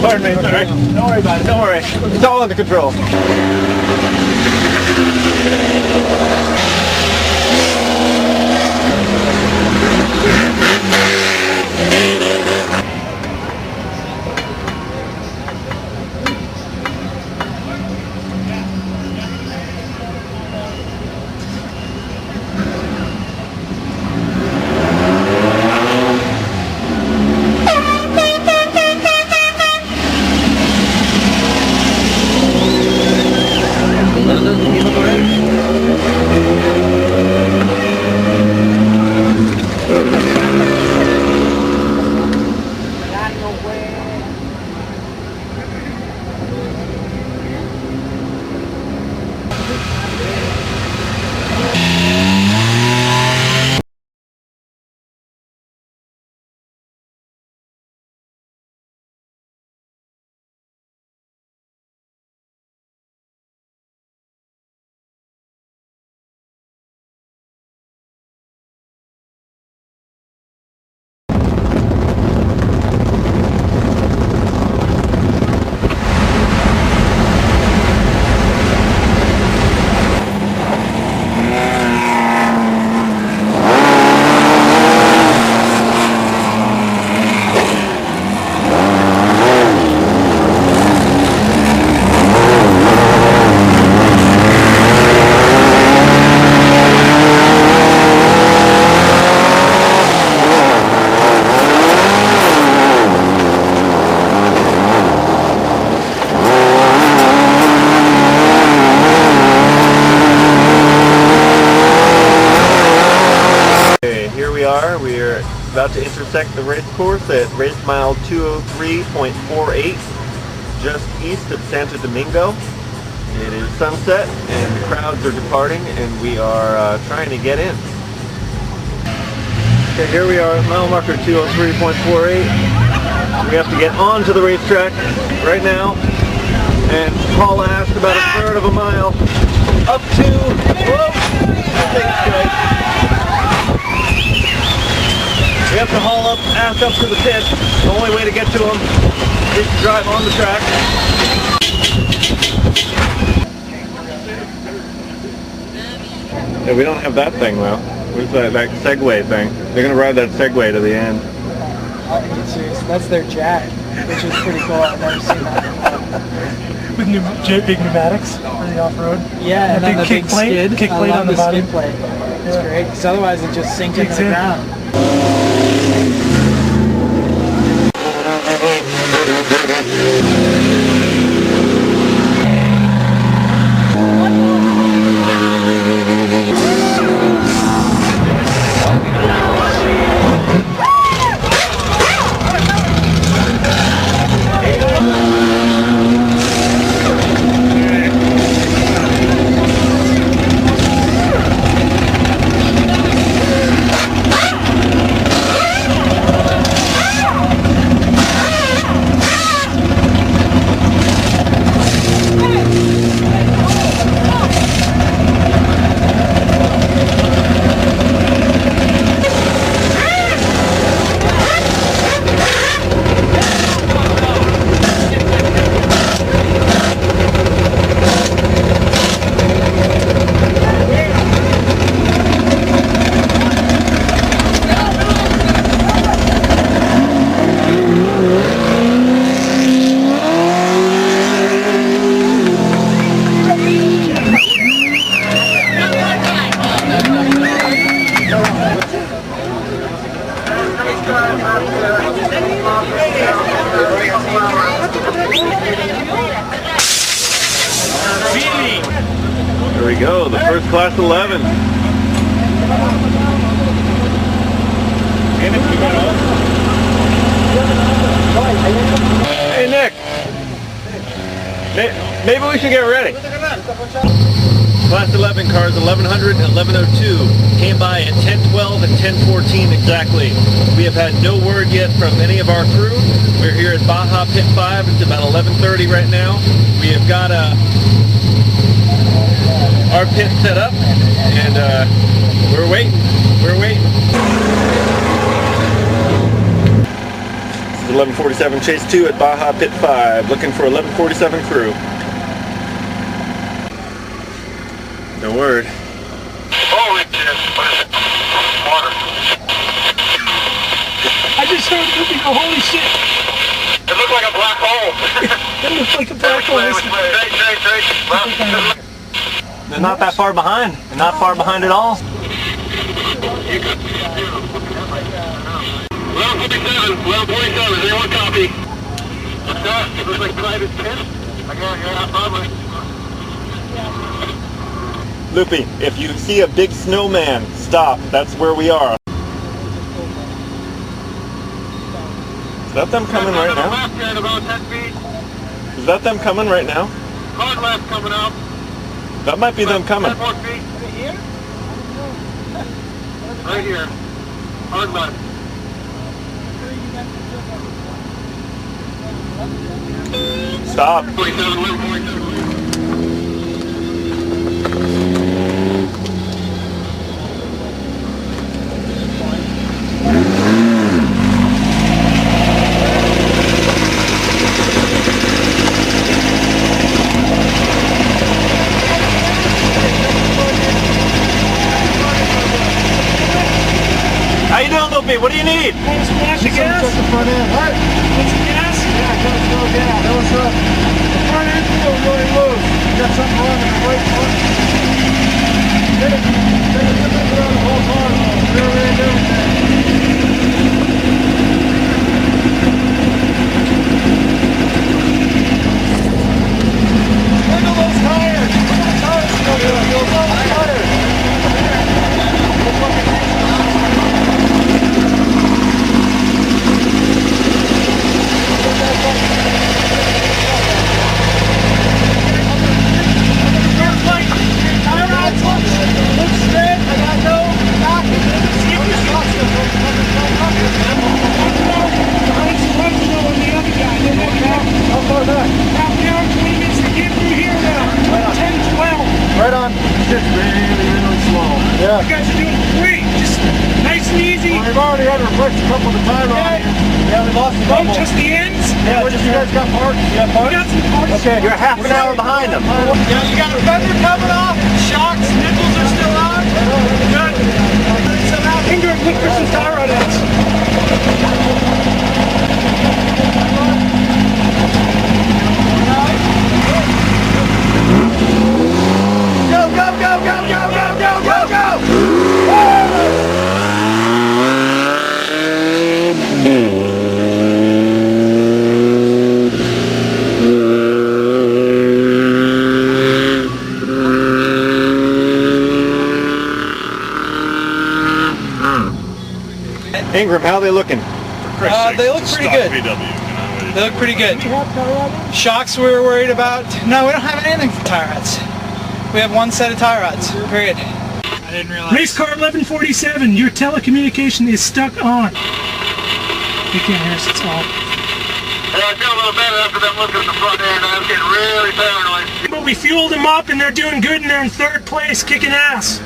Pardon me, it's all right. Don't worry about it, don't worry. It's all under control. We're about to intersect the race course at race mile 203.48, just east of Santo Domingo. It is sunset and the crowds are departing and we are trying to get in. Okay, here we are at mile marker 203.48. We have to get onto the racetrack right now, and Paula asked about a third of a mile up to, whoa, I think it's good. We have to haul up, ass up to the pit. The only way to get to them is to drive on the track. Yeah, we don't have that thing though. Where's that Segway thing? They're gonna ride that Segway to the end. Are you serious? That's their jack, which is pretty cool. I've never seen that before. With big pneumatics for the off-road. Yeah, and then the big skid. Kick plate on the bottom. Skid plate. It's great, because otherwise it just sinks into the ground. There we go, the first class 11. Hey Nick, maybe we should get ready. Class 11 cars 1100 and 1102 came by at 10:12 and 10:14 exactly. We have had no word yet from any of our crew. We're here at Baja Pit 5. It's about 11:30 right now. We have got our pit set up and we're waiting. We're waiting. This is 1147 Chase 2 at Baja Pit 5, looking for 1147 crew. No word. Holy shit, what is it? Water. I just heard Loopy go, holy shit. It looked like a black hole. It looks like a black hole. They're not that far behind. They're not far behind at all. 1147, 1147, is anyone copy? What's that? It looks like private pit. I got probably. Loopy, if you see a big snowman, stop. That's where we are. Is that them coming right now? Is that them coming right now? Hard left coming up. That might be them coming. 10 more feet. Right here. Hard left. Stop. 47, 1147. How you doing, Loopy? What do you need? Splash of gas? Check the front end. What? Want some gas? Yeah, got some gas. That was the front end feels really loose. You got something wrong in the brake foot. Take a look around the whole car. Rear end, everything. Look at those tires. Look at the tires. Look at those tires. Right on. Just really, really slow. Yeah. You guys are doing great. Just nice and easy. Well, we've already had to replace a couple of the tire on here. Yeah, we lost a couple. Just the ends? Yeah, just you guys got parts? You got parts? We got some parts. Okay. You're half an hour behind them. Yeah, you got a fender coming off. Shocks, nipples are still on. Good. Ingrid, look for some tie rod ends. Go, go, go, go, go, go, go, go, go! Ingram, how are they looking? They look pretty good. They look pretty good. Shocks we were worried about. No, we don't have anything for tie rods. We have one set of tie rods, period. I didn't realize. Race car 1147, your telecommunication is stuck on. You can't hear us, it's on. I feel a little better after them looking at the front end. I was getting really paranoid. But we fueled them up and they're doing good and they're in third place, kicking ass.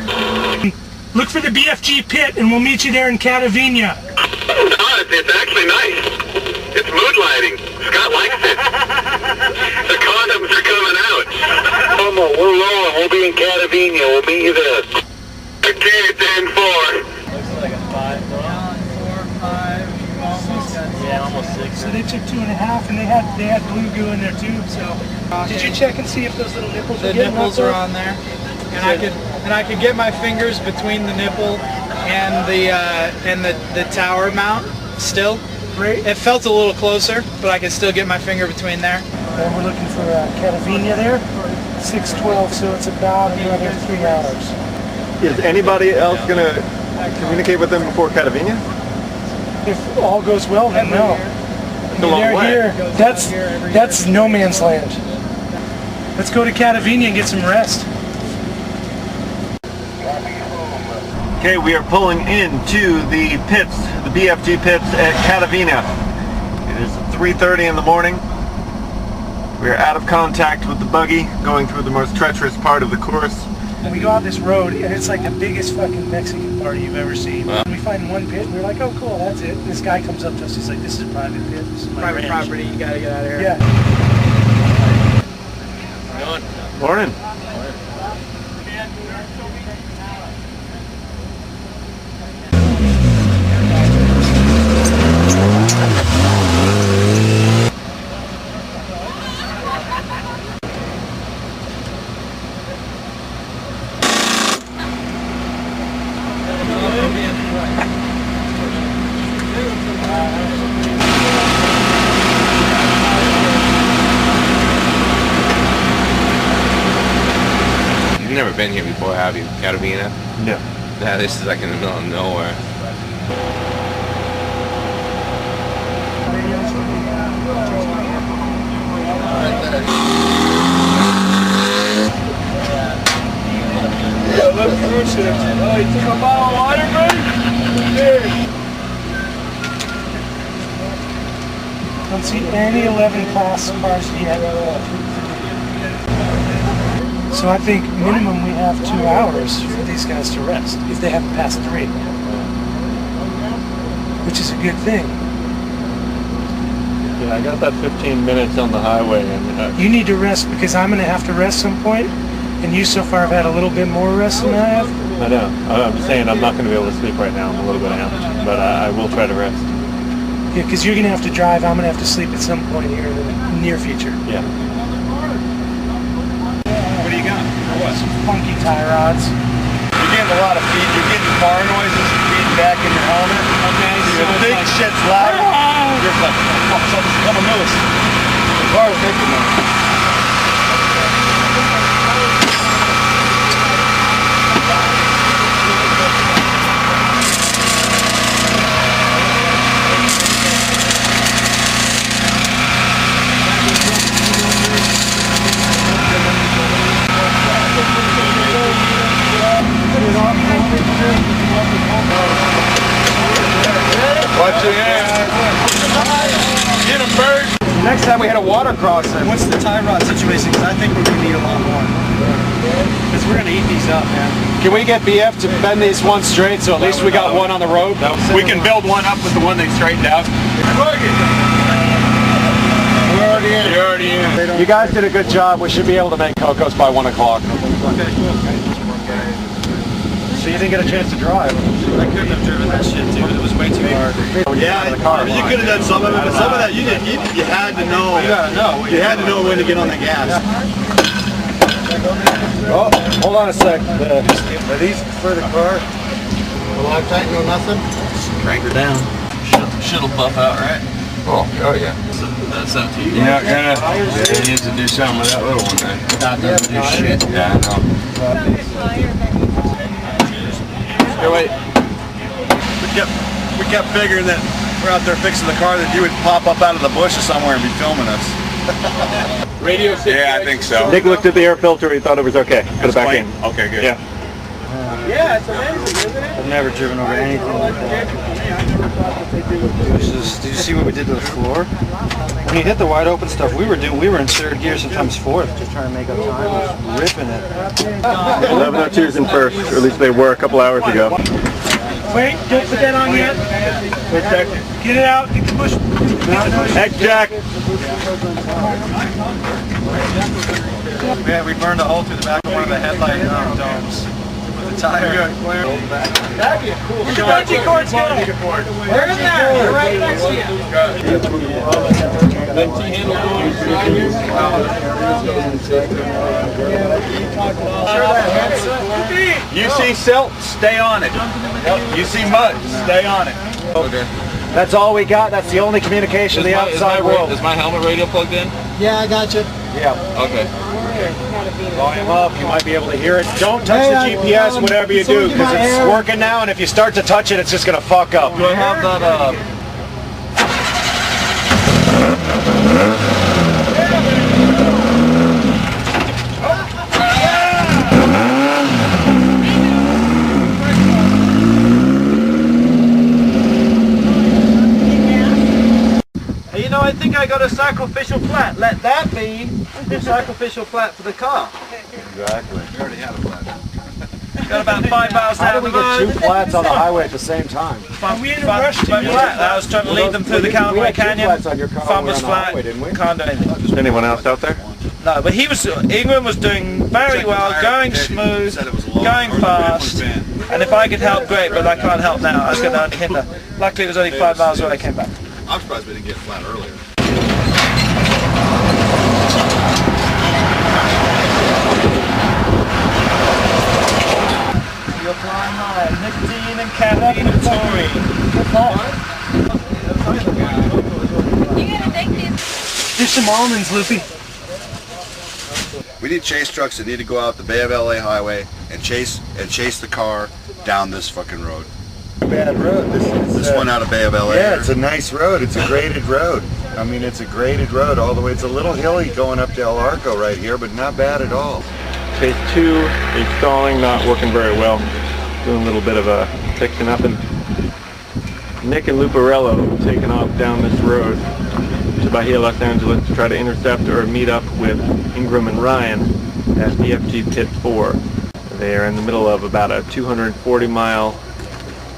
Look for the BFG pit and we'll meet you there in Catavina. It's actually nice. It's mood lighting. Scott likes it. The condoms are coming out. Come on, we're rolling. We'll be in Catavina. We'll meet you there. Okay, 10-4. Looks like a 5. 4, 5. Almost got 6. Yeah, almost 6. So they took 2.5 and they had blue goo in their tube, so. Did you check and see if those little nipples The were getting nipples up are there? on there. And I could get my fingers between the nipple and the tower mount still. It felt a little closer, but I could still get my finger between there. And we're looking for Catavina there, 6:12, so it's about another 3 hours. Is anybody else going to communicate with them before Catavina? If all goes well, then no. It's a long They're way. here. That's no man's land. Let's go to Catavina and get some rest. Okay, we are pulling into the pits, the BFG pits at Catavina. It is 3:30 in the morning. We are out of contact with the buggy, going through the most treacherous part of the course. And we go out this road, and it's like the biggest fucking Mexican party you've ever seen. Wow. And we find one pit, and we're like, oh cool, that's it. And this guy comes up to us, he's like, this is a private pit. This is my Private ranch. property, you gotta get out of here. Yeah. Morning. You've never been here before, have you? Catavina? No. Yeah, this is like in the middle of nowhere. Yeah, let's cruise it. Oh, you took a bottle of water, man? Here. Don't see any 11 class cars yet. So I think minimum we have 2 hours for these guys to rest, if they haven't passed 3. Which is a good thing. Yeah, I got that 15 minutes on the highway. And You need to rest because I'm going to have to rest some point, and you so far have had a little bit more rest than I have. I know. I'm saying I'm not going to be able to sleep right now. I'm a little bit amped, but I will try to rest. Yeah, because you're going to have to drive. I'm going to have to sleep at some point here in the near future. Yeah. What do you got? Or what? Some funky tie rods. You're getting a lot of feed. You're getting car noises feeding back in your helmet. Okay. So you think shit's loud. You're like, oh, something's coming loose. The car's making that. Watch your hands. Get him, bird. Next time we had a water crossing. What's the tie rod situation? Because I think we're going to need a lot more. Because we're going to eat these up, man. Can we get BF to bend these one straight so at least we got one on the road? We can build one up with the one they straightened out. We're already in. You're already in. You guys did a good job. We should be able to make Cocos by 1 o'clock. So you didn't get a chance to drive? I couldn't have driven that shit, dude. It was way too hard. Yeah, you could have done some of it, but some of that you didn't. You had to know. You gotta know. You had to know when to get on the gas. Oh, hold on a sec. Are these for the car? A Loctite, no nothing? Crank her down. Shit'll buff out, right? Oh yeah. That's up to you. You're not gonna. You need to do something with that little one, man. Not gonna do shit. Yeah, I know. Here, wait. We kept figuring that we're out there fixing the car that you would pop up out of the bushes somewhere and be filming us. Radio. Yeah, I think so. Nick looked at the air filter. He thought it was okay. Put it back in. Okay, good. Yeah. Yeah, it's amazing, isn't it? I've never driven over anything like that. Did you see what we did to the floor? When you hit the wide open stuff, we were in third gear, sometimes fourth, just trying to make up time. I was ripping it. 1102's in first, or at least they were a couple hours ago. Wait, don't put that on yet. Get it out. Get the push. Heck, Jack. Yeah, we burned a hole through the back of one of the headlight domes with the tire. That'd be a cool shot. Bungee cords go. They're in there. They're right next to You see silt, stay on it. You see mud, stay on it. Okay. That's all we got. That's the only communication with the outside world. Is my helmet radio plugged in? Yeah, I got you. Yeah. Okay. Volume up. You might be able to hear it. Don't touch the GPS, whatever you do, because it's working now, and if you start to touch it, it's just going to fuck up. Do I have that, You know, I think I got a sacrificial flat. Let that be the sacrificial flat for the car. Exactly. You already had a flat. Got about 5 miles How down did the we road. get 2 flats on the highway at the same time? Are we in a rush to flat? I was trying to lead them through the Cowboy Canyon. Farm was flat. Can't do anything. Is anyone else out there? No, but England was doing very well, going smooth, going fast. And if I could help, great, but I can't help now. I was going to only hinder. Luckily, it was only 5 miles away I came back. I'm surprised we didn't get flat earlier. You're flying high. Nicotine and caffeine and taurine. You gotta take these. Do some almonds, Loopy. We need chase trucks that need to go out the Bay of LA highway and chase the car down this fucking road. Bad road. This one out of Bay of LA. Yeah, it's a nice road. It's a graded road. I mean, it's a graded road all the way. It's a little hilly going up to El Arco right here, but not bad at all. Phase 2 is stalling, not working very well. Doing a little bit of a fixing up, and Nick and Luparello taking off down this road to Bahia, Los Angeles to try to intercept or meet up with Ingram and Ryan at BFG Pit 4. They are in the middle of about a 240-mile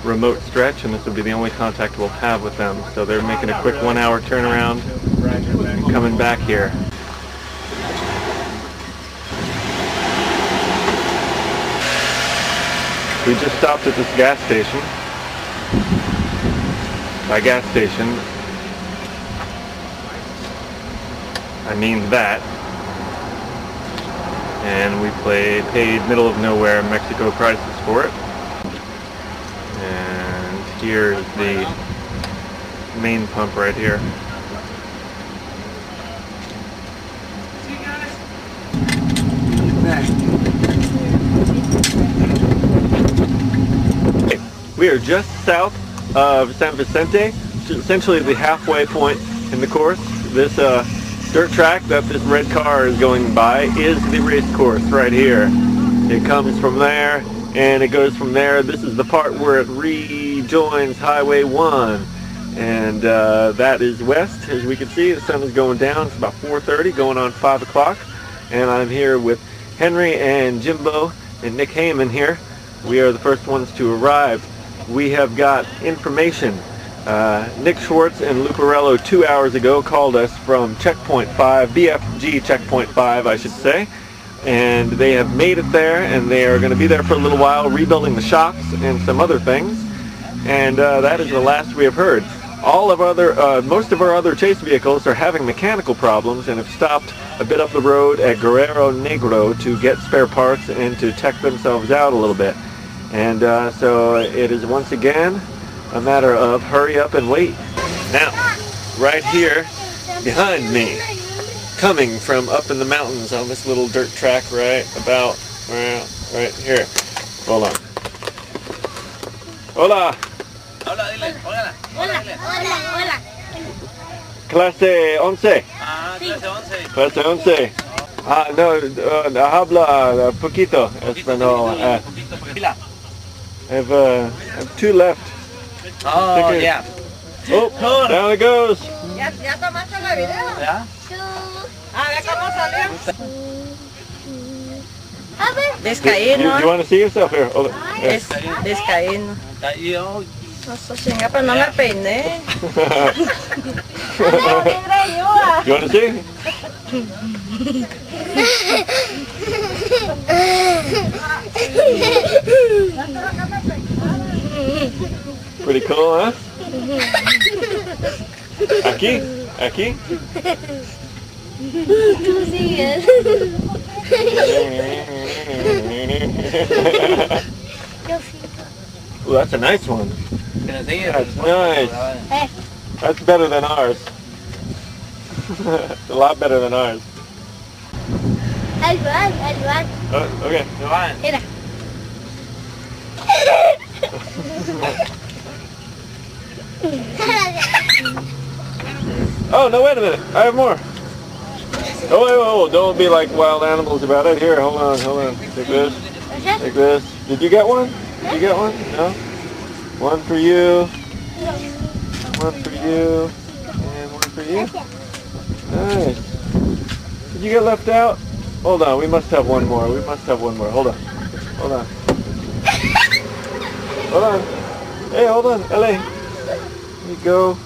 remote stretch, and this will be the only contact we'll have with them. So they're making a quick 1-hour turnaround and coming back here. We just stopped at this gas station. By gas station, I mean that. And we paid middle of nowhere Mexico prices for it. And here's the main pump right here. We are just south of San Vicente, essentially the halfway point in the course. This dirt track that this red car is going by is the race course right here. It comes from there and it goes from there. This is the part where it rejoins Highway 1, and that is west. As we can see, the sun is going down. It's about 4:30, going on 5 o'clock, and I'm here with Henry and Jimbo and Nick Heyman here. We are the first ones to arrive. We have got information. Nick Schwartz and Luparello 2 hours ago called us from Checkpoint 5, BFG Checkpoint 5 I should say, and they have made it there, and they are going to be there for a little while rebuilding the shocks and some other things, and that is the last we have heard. Most of our other chase vehicles are having mechanical problems and have stopped a bit up the road at Guerrero Negro to get spare parts and to tech themselves out a little bit. And so it is once again a matter of hurry up and wait. Now, right here behind me, coming from up in the mountains on this little dirt track right here. Hold on. Hola. Hola, dile, hola. Hola, hola, hola. Clase 11. Ah, clase 11. Clase 11. Ah, no, habla poquito español. I have 2 left. Oh, yeah. Oh, down it goes. ¿Ya tomaste la video? Yeah. A ver cómo salió. A ver. You want to see yourself here? Oh, Es descaíno. Yo. No sé, chinga, pero no me peiné. You want to see? Pretty cool, huh? Aquí. Tú sigues. Ooh, that's a nice one. Gracias. That's nice. That's better than ours. It's a lot better than ours. Okay. Mira. Oh, no, wait a minute. I have more. Oh, wait, whoa, don't be like wild animals about it. Here, hold on. Take this. Take this. Did you get one? Did you get one? No? One for you. One for you. And one for you. Nice. Did you get left out? Hold on, we must have one more. Hold on. Hold on. Hey, hold on. LA. Here you go.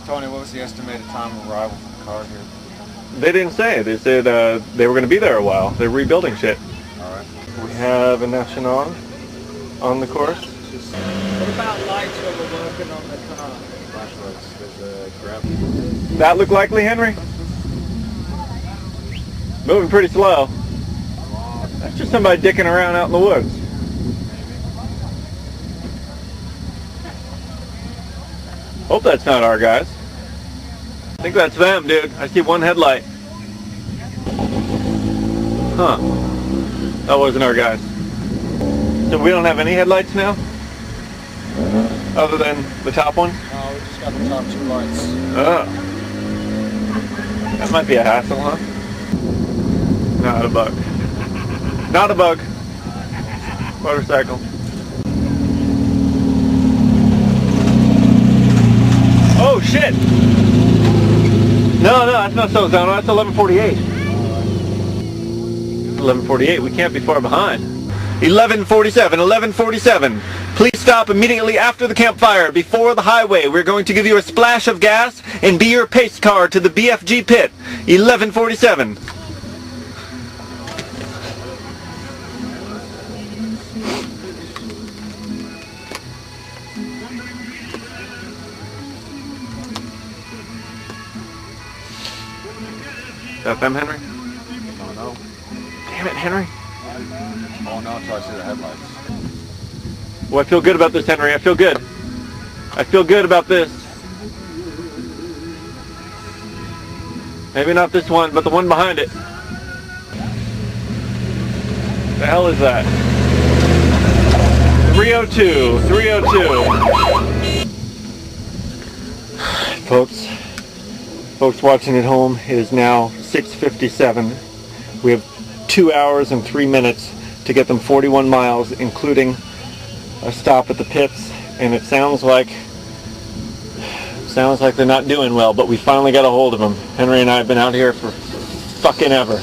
Tony, what was the estimated time of arrival for the car here? They didn't say. They said they were going to be there a while. They're rebuilding shit. Alright. We have a National on the course. What about lights while we're working on the car? Flashlights. There's a grab. That look likely, Henry? Moving pretty slow. That's just somebody dicking around out in the woods. Hope that's not our guys. I think that's them, dude. I see one headlight. Huh. That wasn't our guys. So we don't have any headlights now? Other than the top one? No, we just got the top 2 lights. Oh. That might be a hassle, huh? Not a bug. Not a bug. Motorcycle. Oh shit! No, that's not Sozano, that's 1148. 1148, we can't be far behind. 1147. Please stop immediately after the campfire, before the highway. We're going to give you a splash of gas and be your pace car to the BFG pit. 1147. Is that them, Henry? Oh no. Damn it, Henry. Oh no, until I see the headlights. Well, I feel good about this, Henry. I feel good. I feel good about this. Maybe not this one, but the one behind it. The hell is that? 302. 302. Folks watching at home, it is now 6:57. We have 2 hours and 3 minutes to get them 41 miles, including a stop at the pits, and it sounds like they're not doing well, but we finally got a hold of them. Henry and I have been out here for fucking ever.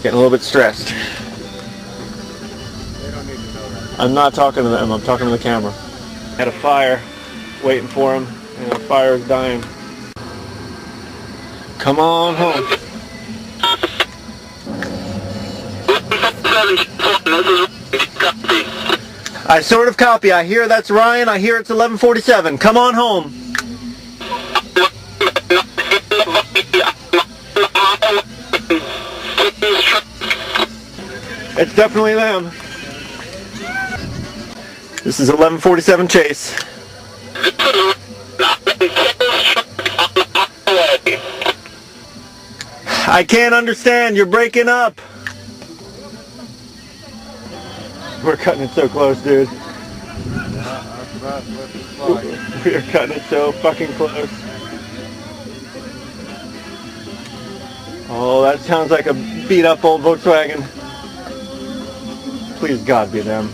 Getting a little bit stressed. They don't need to know that. I'm not talking to them, I'm talking to the camera. Had a fire waiting for them, and the fire is dying. Come on home. I sort of copy. I hear that's Ryan. I hear it's 1147. Come on home. It's definitely them. This is 1147 Chase. I can't understand. You're breaking up. We're cutting it so close, dude. We are cutting it so fucking close. Oh, that sounds like a beat up old Volkswagen. Please God be them.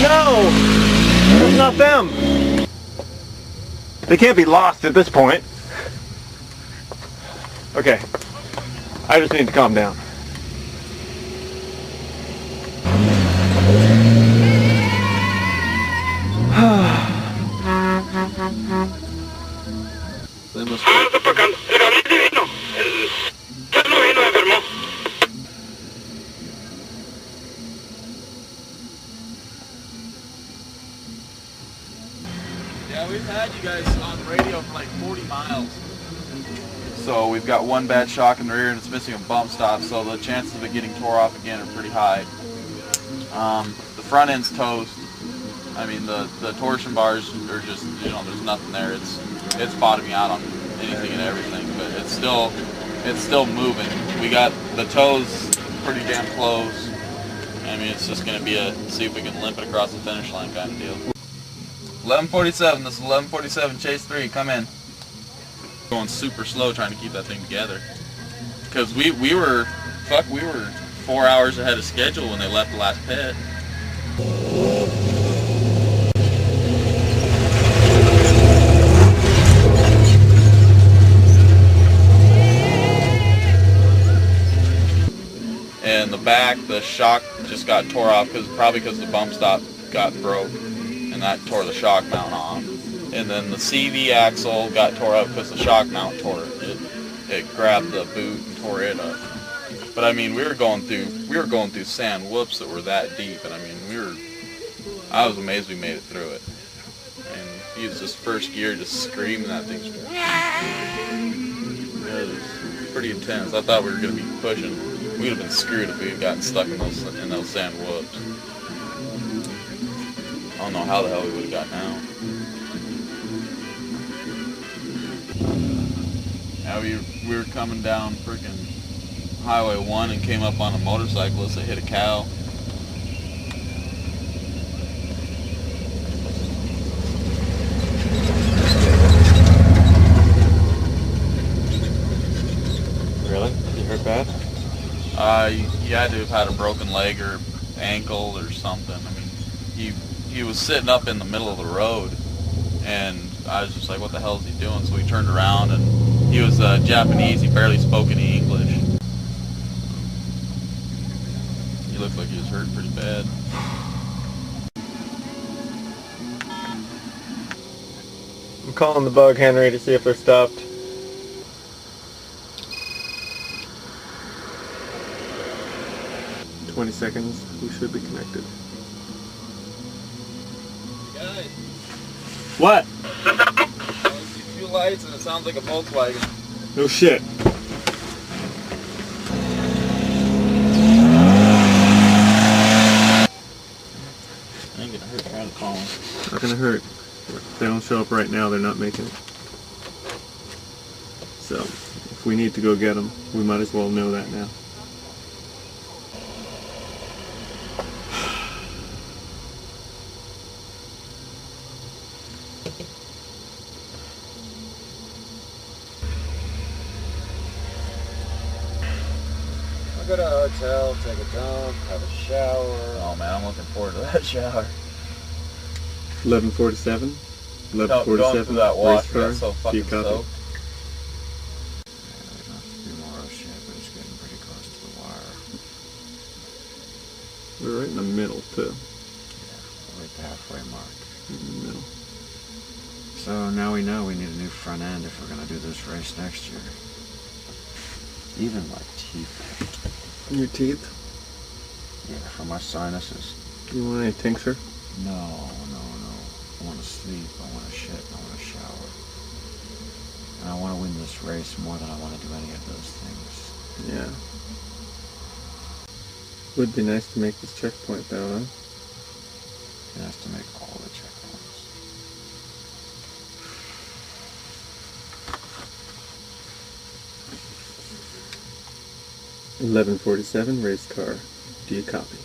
No! It's not them. They can't be lost at this point. Okay. I just need to calm down. Yeah, we've had you guys on the radio for like 40 miles. So we've got one bad shock in the rear and it's missing a bump stop, so the chances of it getting tore off again are pretty high. The front end's toast. I mean, the torsion bars are just, you know, there's nothing there. It's bottoming out on anything and everything, but it's still moving. We got the toes pretty damn close. I mean, it's just going to be a see if we can limp it across the finish line kind of deal. 1147, this is 1147, chase 3, come in. Going super slow trying to keep that thing together. Because we were 4 hours ahead of schedule when they left the last pit. And the back, the shock just got tore off probably because the bump stop got broke, and that tore the shock mount off. And then the CV axle got tore up because the shock mount tore it. It grabbed the boot and tore it up. But I mean, we were going through sand whoops that were that deep, and I mean, I was amazed we made it through it. And he was just first gear, just screaming that thing. It was pretty intense. I thought we were going to be pushing. We'd have been screwed if we had gotten stuck in those sand whoops. I don't know how the hell we would have got now. Yeah, we were coming down freaking Highway 1 and came up on a motorcyclist that hit a cow. Really? You hurt bad? He had to have had a broken leg or ankle or something. I mean, he was sitting up in the middle of the road, and I was just like, what the hell is he doing? So we turned around, and he was Japanese. He barely spoke any English. He looked like he was hurt pretty bad. I'm calling the bug, Henry, to see if they're stopped. Seconds, we should be connected. Guys. What? I see a few lights and it sounds like a Volkswagen. No shit. Ain't gonna hurt trying to call them. Not gonna hurt. If they don't show up right now, they're not making it. So, if we need to go get them, we might as well know that now. Go to a hotel, take a dump, have a shower. Oh man, I'm looking forward to that shower. 11:47. 11:47. Going through that wash, car. so fucking soaked. We're right in the middle too. Yeah, right at the halfway mark. In the middle. So now we know we need a new front end if we're going to do this race next year. Even my teeth. Your teeth? Yeah, for my sinuses. You want any tincture? No. I want to sleep, I want to shit, I want to shower. And I want to win this race more than I want to do any of those things. Yeah. Would be nice to make this checkpoint though, huh? Nice to make all the checkpoints. $11:47 race car. Do you copy?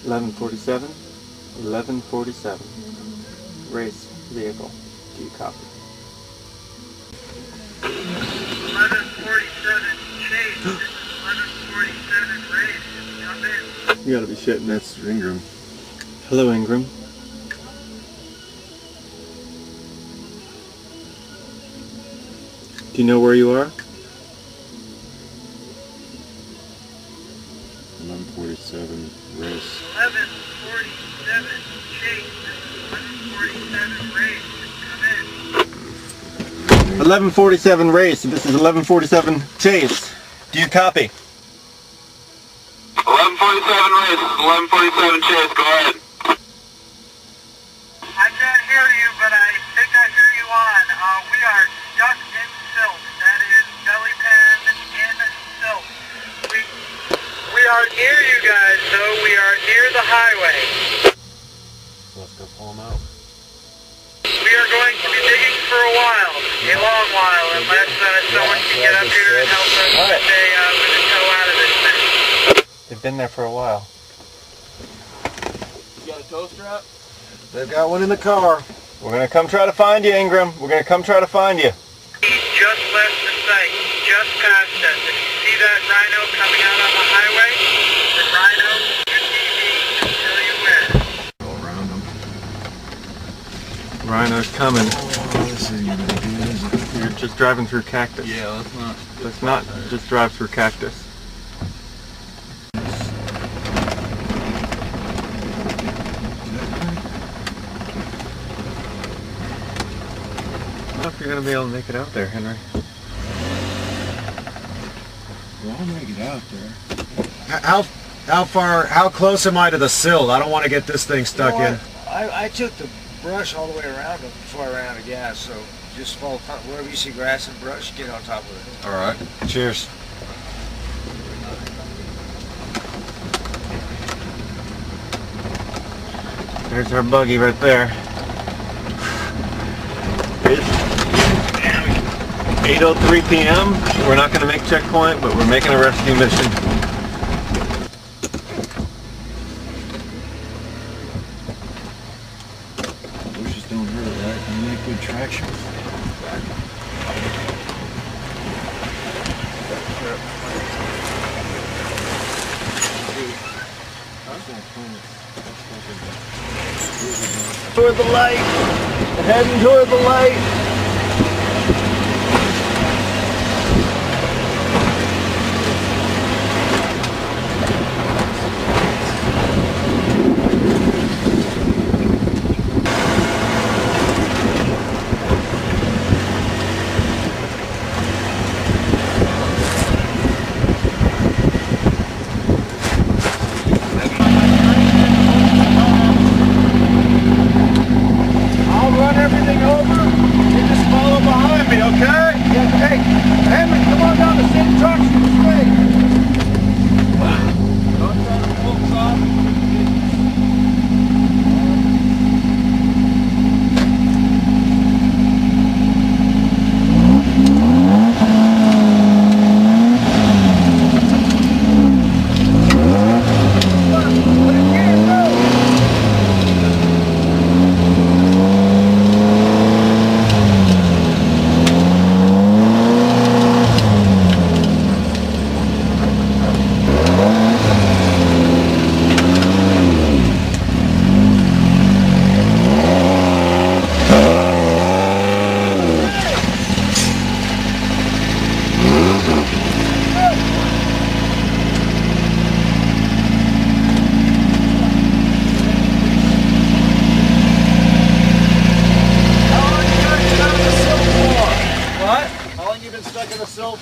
$11:47 race vehicle. Do you copy? 11:47 chase. 11:47 race. Jump in. You gotta be shitting. That's Ingram. Hello, Ingram. Do you know where you are? 11:47 race. 11:47 chase. 11:47 race. This is 11:47 chase. Do you copy? 11:47 race, 11:47 chase, go ahead. I can't hear you, but I think I hear you on. We are just in silt. That is belly pan in silt. We are near you guys, though. We are near the highway. Let's go pull them out. We are going to be digging for a while, a long while, unless someone can get up here and help us with a tow out of this thing. They've been there for a while. You got a tow strap? They've got one in the car. We're gonna come try to find you, Ingram. We're gonna come try to find you. He just left the site, just past us. If you see that rhino coming out on the highway, the rhino UTV will tell you where. Go around them. Rhino's coming. Oh, this isn't gonna be good, is it? You're just driving through cactus. Yeah, Let's not just drive through cactus. I don't know if you're gonna be able to make it out there, Henry. Well, I'll make it out there. How close am I to the sill? I don't want to get this thing stuck in. I took the brush all the way around it before I ran out of gas, so just follow wherever you see grass and brush, get on top of it. All right. Cheers. There's our buggy right there. It's 8:03 p.m. We're not going to make checkpoint, but we're making a rescue mission. Bushes don't hurt, right? Can you make good traction? Toward the light! Heading toward the light! I'll run everything over. You just follow behind me, okay? Yeah, hey, Henry, come on down the same truck this way. Don't try to pull off.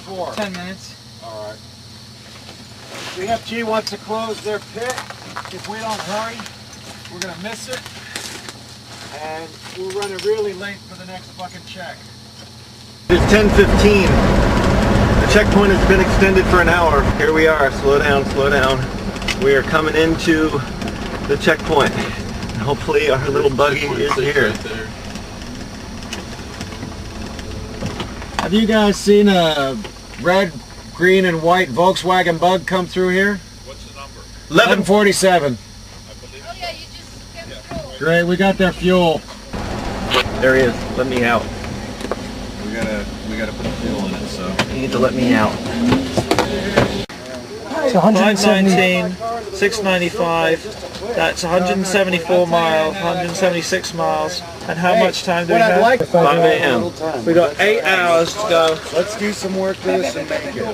For 10 minutes. All right. BFG wants to close their pit. If we don't hurry, we're gonna miss it, and we'll run it really late for the next fucking check. It's 10:15. The checkpoint has been extended for an hour. Here we are. Slow down, slow down. We are coming into the checkpoint. And hopefully our little buggy is here. Have you guys seen a red, green, and white Volkswagen Bug come through here? What's the number? 1147. Great, we got their fuel. There he is. Let me out. We gotta put fuel in it, so. You need to let me out. It's 519, 695. That's 174 miles, 176 miles. And how much time do we have? 5 a.m. We got 8 hours to go. Let's do some work to this and make it.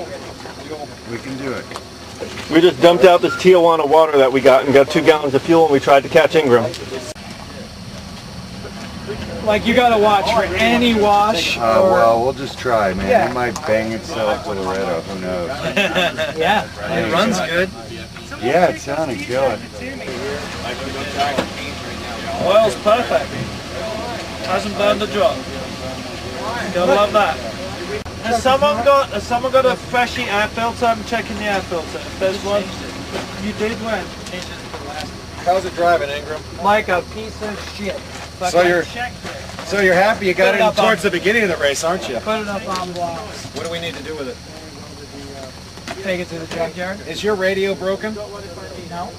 We can do it. We just dumped out this Tijuana water that we got and got 2 gallons of fuel and we tried to catch Ingram. Like you gotta watch for any wash. Well, we'll just try, man. Yeah. It might bang itself to Loretto. Who knows? Yeah, it runs good. Yeah, it sounded killer. Oil's perfect. Hasn't burned a drop. Gotta love that. Has someone got a freshy air filter? I'm checking the air filter. If there's one, you did when? How's it driving, Ingram? Like a piece of shit. So you're happy you got it towards the beginning of the race, aren't you? Put it up on blocks. What do we need to do with it? Take it to the junkyard. Is your radio broken? No.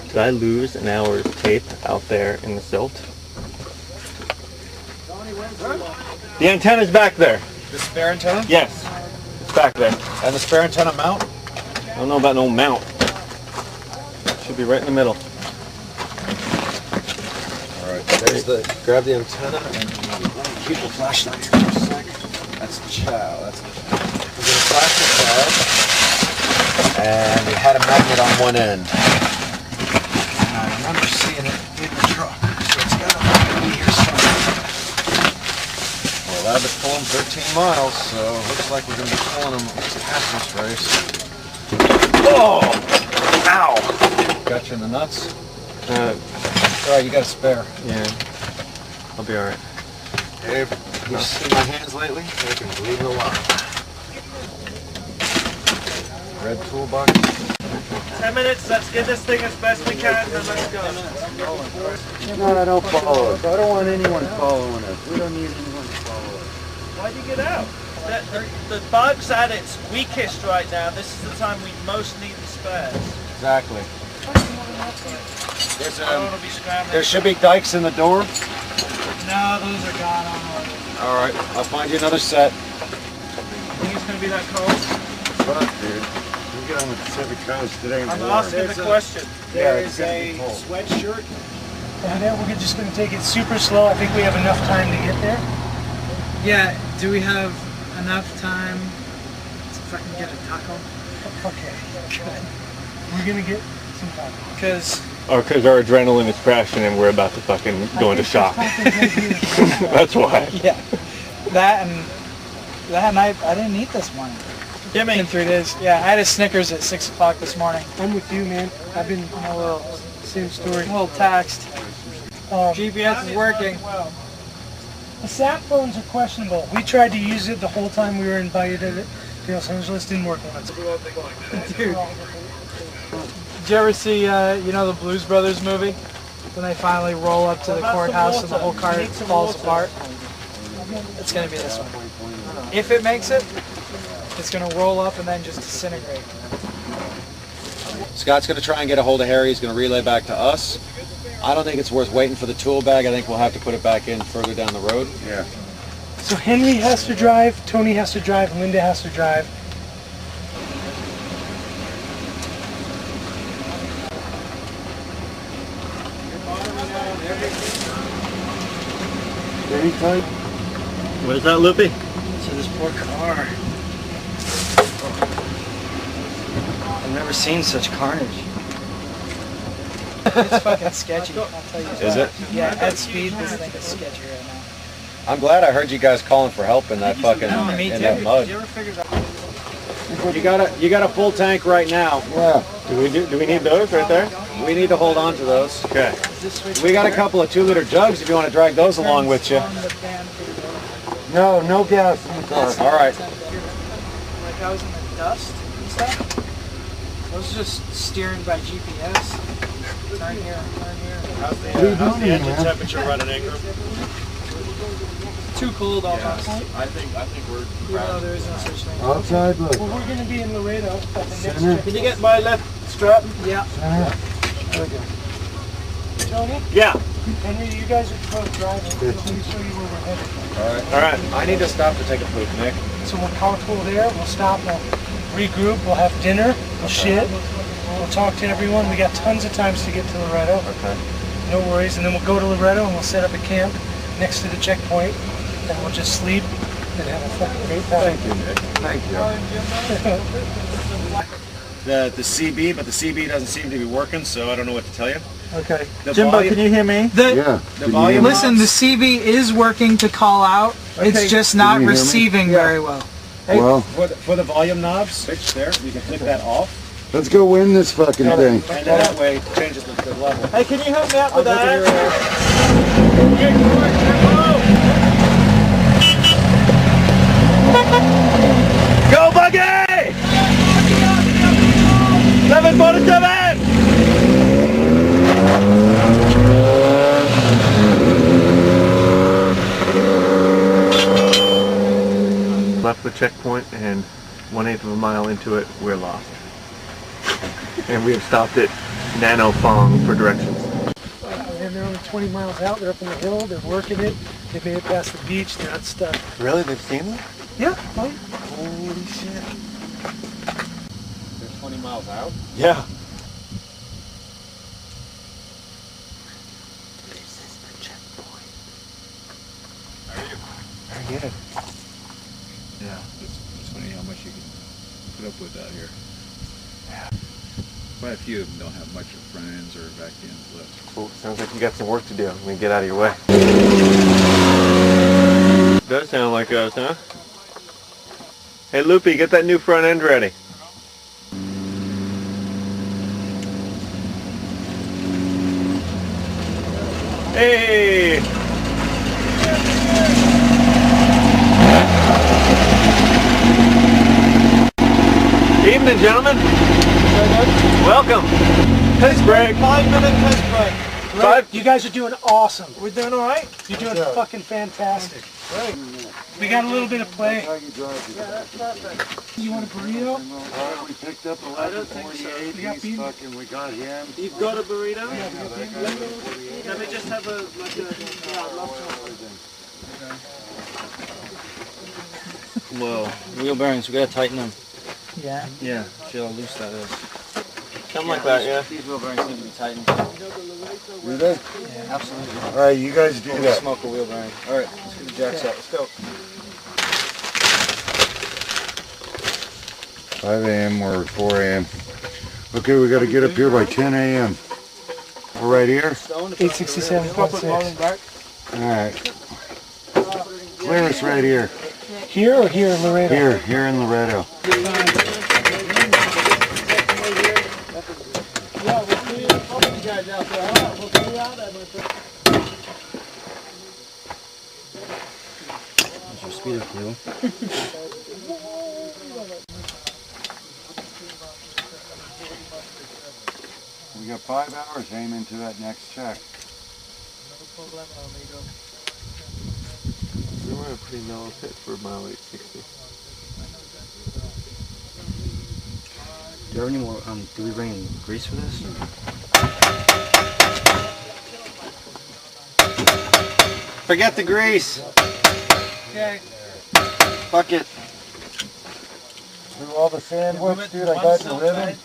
Did I lose an hour's tape out there in the silt? The antenna's back there. The spare antenna? Yes, it's back there. And the spare antenna mount? I don't know about no mount. Should be right in the middle. Alright, there's grab the antenna and keep the flashlight here for a sec. That's the chow, that's the chow. We're going to flash the pad, and it had a magnet on one end. And I remember seeing it in the truck, so it's got to be here somewhere. We're allowed to pull them 13 miles, so it looks like we're going to be pulling them past this race. Oh! Ow! Got you in the nuts? Alright, you got a spare. Yeah, I'll be alright. Dave, you seen my hands lately? They can bleed a lot. Red toolbox. 10 minutes, let's get this thing as best we can, and let's go. No, don't follow us. I don't want anyone following us. We don't need anyone to follow us. Why'd you get out? The bug's at its weakest right now. This is the time we most need the spares. Exactly. I don't want to be scrambling. There should be dikes in the door. No, those are gone already. Alright, I'll find you another set. Think it's going to be that cold? Fuck, dude. We get on the Pacific Coast today. I'm asking the question. There is a sweatshirt. And then we're just going to take it super slow. I think we have enough time to get there. Yeah, do we have enough time to fucking get a taco? Okay, good. We're going to get some taco. Because Or because our adrenaline is crashing and we're about to fucking go into shock. That's why. Yeah. That night, I didn't eat this morning. Jimmy. In 3 days. Yeah, I had a Snickers at 6 o'clock this morning. I'm with you, man. I've been on a little same story. A little taxed. GPS is working. The sat phones are questionable. We tried to use it the whole time we were in Bahia de Los Angeles. Didn't work once. Dude. Did you ever see, the Blues Brothers movie? When they finally roll up to the courthouse and the whole car falls apart? It's going to be this one. If it makes it, it's going to roll up and then just disintegrate. Scott's going to try and get a hold of Harry. He's going to relay back to us. I don't think it's worth waiting for the tool bag. I think we'll have to put it back in further down the road. Yeah. So Henry has to drive, Tony has to drive, Linda has to drive. Any type? What is that, Loopy? So this poor car. I've never seen such carnage. It's fucking sketchy, I'll tell you. Is it? Yeah, at speed, this thing is sketchy right now. I'm glad I heard you guys calling for help in that fucking in that mud. You got a full tank right now. Yeah. Do we need those right there? We need to hold on to those. Okay. We got a couple of 2-liter jugs if you want to drag those along with you. No gas in the car. All right. Like I was in the dust and stuff. I was just steering by GPS. Turn here, turn here. How's the engine temperature running, Ingram? Too cold almost. I think we're Even though there is no such thing. Outside, look. Well, we're going to be in Laredo at the next Center. check. Can you get my left strap? Yeah. Center. There we go. Tony? Yeah. Henry, you guys are both driving. Let me show you where we're headed. All right. I need to stop to take a poop, Nick. So we'll carpool there, we'll stop, we'll regroup, we'll have dinner, we'll shit, we'll talk to everyone. We got tons of times to get to Loretto. Okay. No worries. And then we'll go to Loretto and we'll set up a camp next to the checkpoint. And we'll just sleep and have a fucking great time. Thank you, Nick. Thank you. The CB, but the CB doesn't seem to be working, so I don't know what to tell you. Okay. The Jimbo, volume- can you hear me? The volume. Listen, the CB is working to call out. Okay. It's just not Can you hear me? receiving very well. Hey, Well- for the volume knob, switch there. You can flip that off. Let's go win this fucking thing. And that way it changes the level. Hey, can you help me out with that? Go, Buggy! 747! Left the checkpoint and 1/8 of a mile into it, we're lost. And we have stopped at Nano Fong for directions. And they're only 20 miles out. They're up on the hill. They're working it. They made it past the beach. They're not stuck. Really? They've seen them? Yeah. Oh, Holy shit. They're 20 miles out. Yeah. this is the checkpoint. Very good. Yeah, it's funny how much you can put up with out here. Yeah. Quite a few of them don't have much of front ends or back ends left. Cool. Sounds like you got some work to do. I'm gonna get out of your way. Does sound like us, huh? Hey Loopy, get that new front end ready. Hey! Evening, gentlemen. Welcome. Test break. 5-minute test break. You guys are doing awesome. We're doing all right. You're doing fucking fantastic. We got a little bit of play. How you drive Yeah, that's perfect. You want a burrito? We picked up 1148. We got He's beef? fucking, we got him. You've got a burrito? Yeah, we got beef. Let me just have a Whoa, wheel bearings, we gotta tighten them. Yeah. Yeah, see how loose that is. Something like that, yeah. These wheel bearings need to be tightened. Do they? Yeah, absolutely. All right, you guys do that. Smoke a wheel bearing. All right, let's get the jacks out. Let's go. 5 a.m. or 4 a.m. Okay, we got to get up here by 10 a.m. We're right here? 867.6. All right. Clear us right here. Here or here in Laredo? Here in Laredo. That's your speeder fuel. We got 5 hours aiming to that next check. We were in a pretty mellow pit for mile 860. Do you have any more, do we bring in grease for this? Forget the grease! Okay. Fuck it. Do all the sand whoops, dude. I got the ribbon.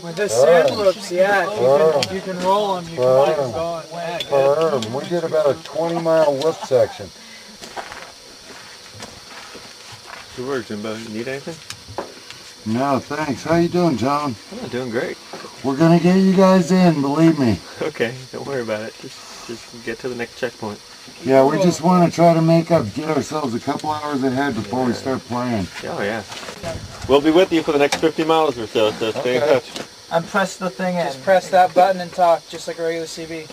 With the sand whoops, yeah, you can roll them, you can let them go. We did about a 20-mile whoop section. Good work, Jimbo. You need anything? No, thanks. How you doing, John? I'm doing great. We're gonna get you guys in, believe me. Okay, don't worry about it. Just get to the next checkpoint. Yeah, we just want to try to get ourselves a couple hours ahead before we start playing. Oh yeah. We'll be with you for the next 50 miles or so, so stay in touch. And press the thing in. Just press that button and talk, just like a regular CB.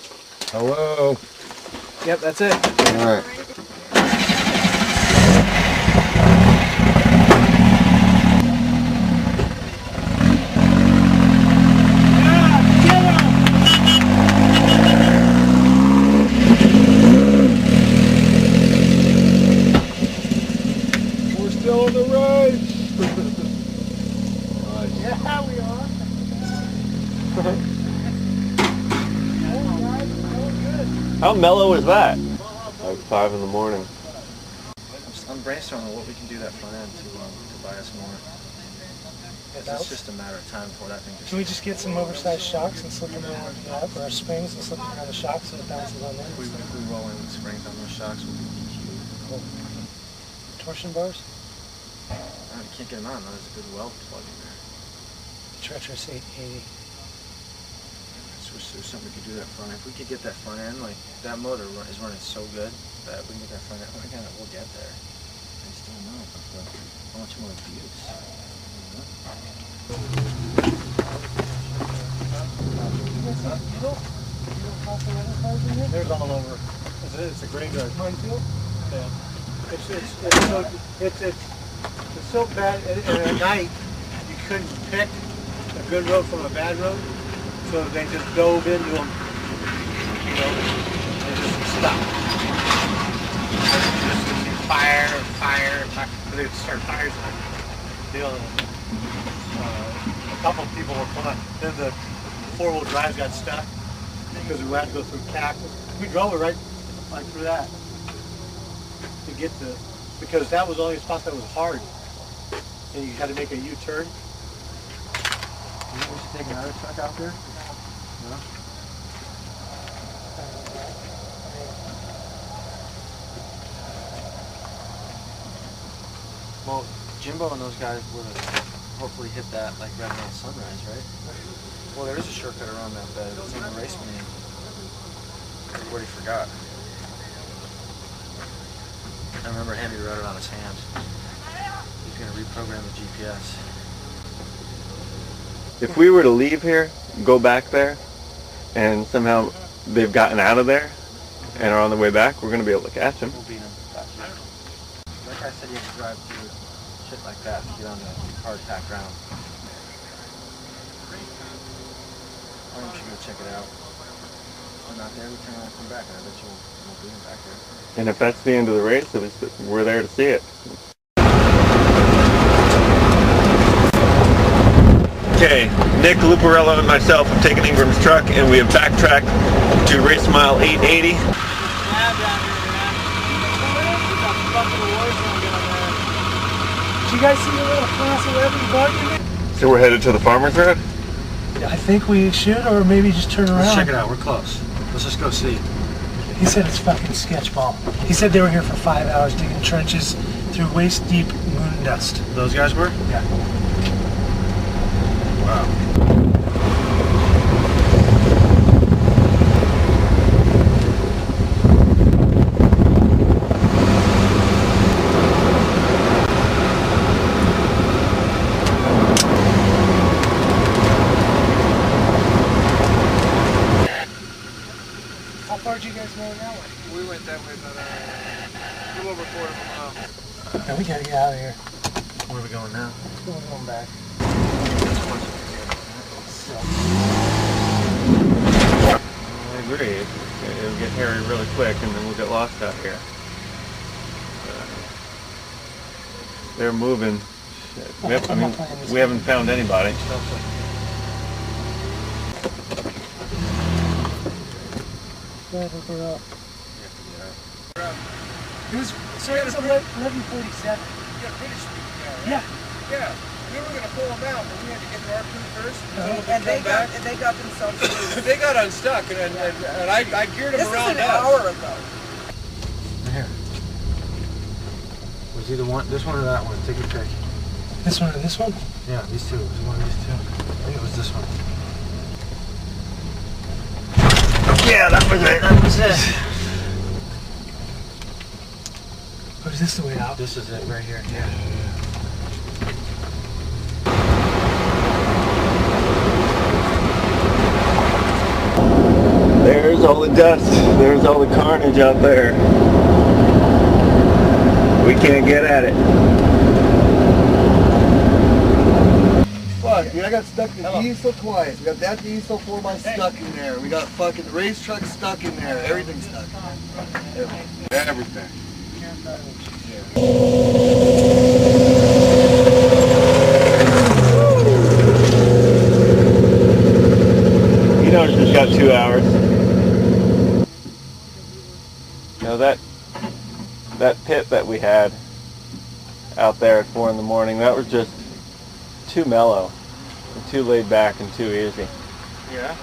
Hello. Yep, that's it. All right. We're still on the road. Yeah, we are. How mellow is that? Like 5 in the morning. I'm brainstorming what we can do that front end to buy us more. It's just a matter of time before that thing just... Can we just get some oversized shocks and slip them around the up, or our springs and slip them around the shocks so it bounces on them? If we roll in with springs on those shocks, we'll be DQ. Cool. Torsion bars? I can't get them on, there's a good weld plug in there. Treacherous 880. wish there was something we could do that front. If we could get that front end, like that motor is running so good that we can get that front end. Again, we'll get there. I just don't know how much more abuse. There's all over. It's a graveyard. Minefield? Yeah. It's so bad, and at night you couldn't pick a good road from a bad road, so they just dove into them, you know, and just stopped. Just fire. They'd start fires. You know, a couple of people were flying. Then the four-wheel drives got stuck because we had to go through cactus. We drove it right like through that to get the, because that was the only spot that was hard, and you had to make a U-turn. We should take another truck out there? No? Well, Jimbo and those guys would have hopefully hit that like right around sunrise, right? Well, there is a shortcut around that bed. It's on the race main. Everybody forgot. I remember Andy wrote it on his hand. He's going to reprogram the GPS. If we were to leave here, go back there, and somehow they've gotten out of there and are on the way back, we're going to be able to catch them. We'll beat him. Like I said, you have to drive through shit like that to get on the hard-packed ground. Why don't you go check it out? If we're not there, we turn around and come back, and I bet you we'll beat him back there. And if that's the end of the race, at least we're there to see it. Okay, Nick Luparello and myself have taken Ingram's truck and we have backtracked to race mile 880. Did you guys see the little class 11 bug in it? So we're headed to the farmer's road? I think we should, or maybe just turn around. Let's check it out. We're close. Let's just go see. He said it's fucking sketch ball. He said they were here for 5 hours digging trenches through waist-deep moon dust. Those guys were? Yeah. Wow. How far did you guys go that way? We went that way about a little over a quarter of a mile. Yeah, we gotta get out of here. Where are we going now? We're going back. I agree. It'll get hairy really quick and then we'll get lost out here. They're moving. Shit. I mean, we haven't found anybody. We're up. It was 11:47. Yeah. Yeah. We were going to pull them out, but we had to get to our crew first. And they got themselves loose. They got unstuck, and I geared them around us. This is an hour ago. Here. Was either one, this one or that one? Take your pick. This one or this one? Yeah, these two. Was it one of these two? I think it was this one. Yeah, that was it. That was it. Or is this the way out? This is it right here. Yeah. There's all the dust. There's all the carnage out there. We can't get at it. Fuck, dude, I got stuck in diesel twice. We got that diesel 4x stuck in there. We got fucking race truck stuck in there. Everything's stuck. Everything. You know, it's just got 2 hours. Now that pit that we had out there at 4 in the morning, that was just too mellow, and too laid back, and too easy. Yeah?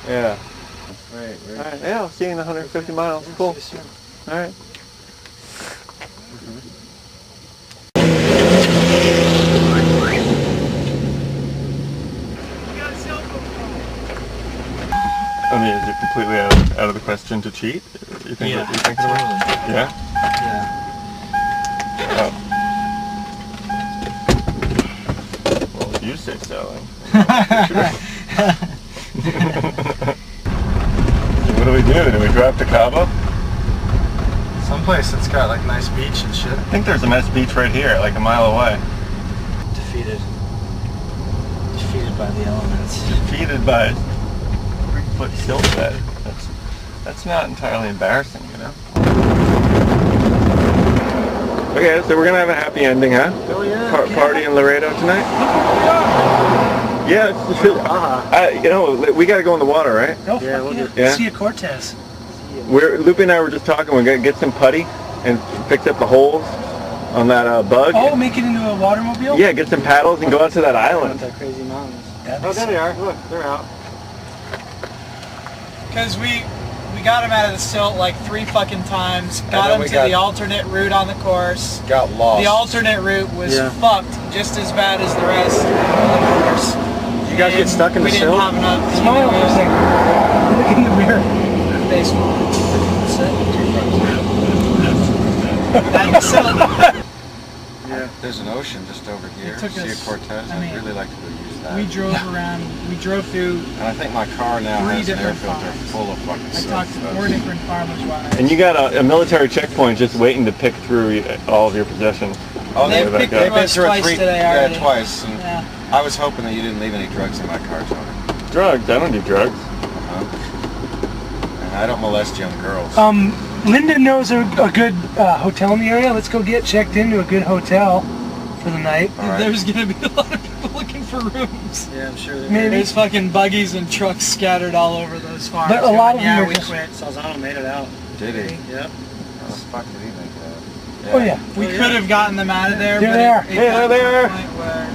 Yeah. Right. All right, yeah, I'll see you in 150 miles. Cool. All right. it completely out of the question to cheat? You think Yeah, you think totally. Yeah? Yeah. Oh. Well, if you say so. What do we do? Do we drive to Cabo? Someplace that's got like nice beach and shit. I think there's a nice beach right here, like a mile away. Defeated by the elements. Defeated by a 3-foot silt bed. That's not entirely embarrassing, you know? Okay, so we're gonna have a happy ending, huh? Oh yeah. Party in Laredo tonight? Yeah, you know, we gotta go in the water, right? Oh, yeah, we'll do. Yeah? See a Cortez. Loopy and I were just talking, we're gonna get some putty and fix up the holes on that bug. Oh, make it into a watermobile? Yeah, get some paddles and go out to that island. That crazy mountains. Oh, there they are. Look, they're out. Because we got him out of the silt like 3 fucking times, got him to the alternate route on the course. Got lost. The alternate route was fucked just as bad as the rest of the course. You guys get stuck in the silt? We didn't have enough. Smile for a second. Look in the mirror. Yeah. There's an ocean just over here. See a Cortez? I'd really like to go use that. We drove around, we drove through. And I think my car now 3 has an air different filter farms. full of fucking I silt. talked to 4 different farmers while I And you got a military checkpoint just waiting to pick through all of your possessions. Oh, they've been through it twice. And yeah. I was hoping that you didn't leave any drugs in my car, Tony. Drugs? I don't do drugs. And I don't molest young girls. Linda knows a good hotel in the area. Let's go get checked into a good hotel for the night. There's gonna be a lot of people looking for rooms. Yeah, I'm sure Maybe. There's fucking buggies and trucks scattered all over those farms. But a lot of them yeah, are we just- quit. Salzano made it out. Did he? Yep. How the fuck did he make that? Oh yeah. We could have gotten them out of there. There but they are. It got to the point where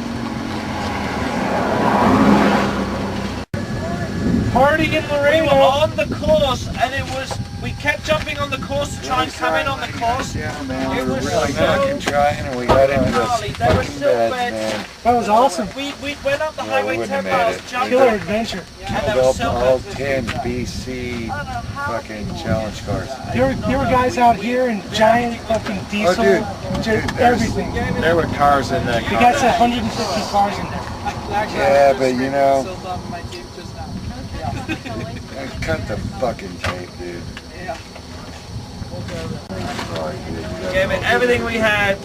Party in We Laredo. were on the course and we kept jumping on the course to try and come in on the course. Yeah, man, It we were was really so fucking trying, and we got into gnarly. this They were fucking still beds, beds. man. That was awesome. We went up the Yeah, we highway wouldn't 10 have made miles, it. jumped Killer up, adventure. and there was Built so all much. 10 BC fucking challenge cars. There were guys out here in giant fucking diesel, everything. There were cars in that The car. guy said 150 cars in there. Yeah, but you know, cut the fucking tape, dude. Sorry, dude. Gave it everything we had,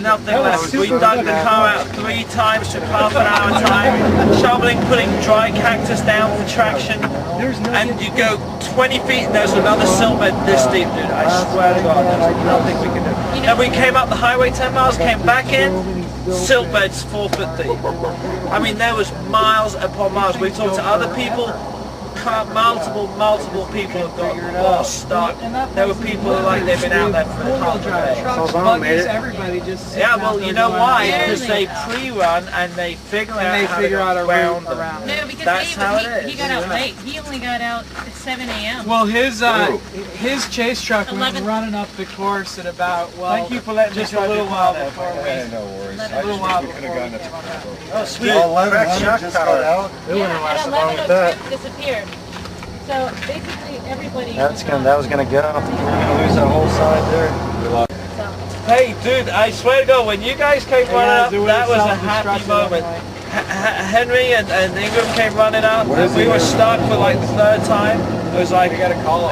nothing left. We dug the car out 3 times, took half an hour time, shoveling, putting dry cactus down for traction, and you go 20 feet and there's another silt bed this deep, dude. I swear to God, there's nothing we can do. Then we came up the highway 10 miles, came back in, silt beds 4 foot deep. I mean, there was miles upon miles. We talked to other people. Multiple people have got lost, stuck. There were people who like they've been out there for half a day. Salzano made it. everybody just Yeah, well, you know why? Because they pre-run and they figure out how to go around them. No, because That's how it he is. got out late. He only got out at 7 a.m. Well, his chase truck was 11. running up the course at about Thank you for letting me just a try little to while call before we. Yeah, no worries. A little while We could have gotten it to Chicago. Oh, sweet. Well, 1100 just got out. It wouldn't have lasted long with At that. 11:02 disappeared. So basically everybody. That was gonna go. We were gonna lose that whole side there. Hey, dude, I swear to God, when you guys came running up, that was a happy moment. Henry and Ingram came running up, and we were stuck for like the 3rd time. It was like a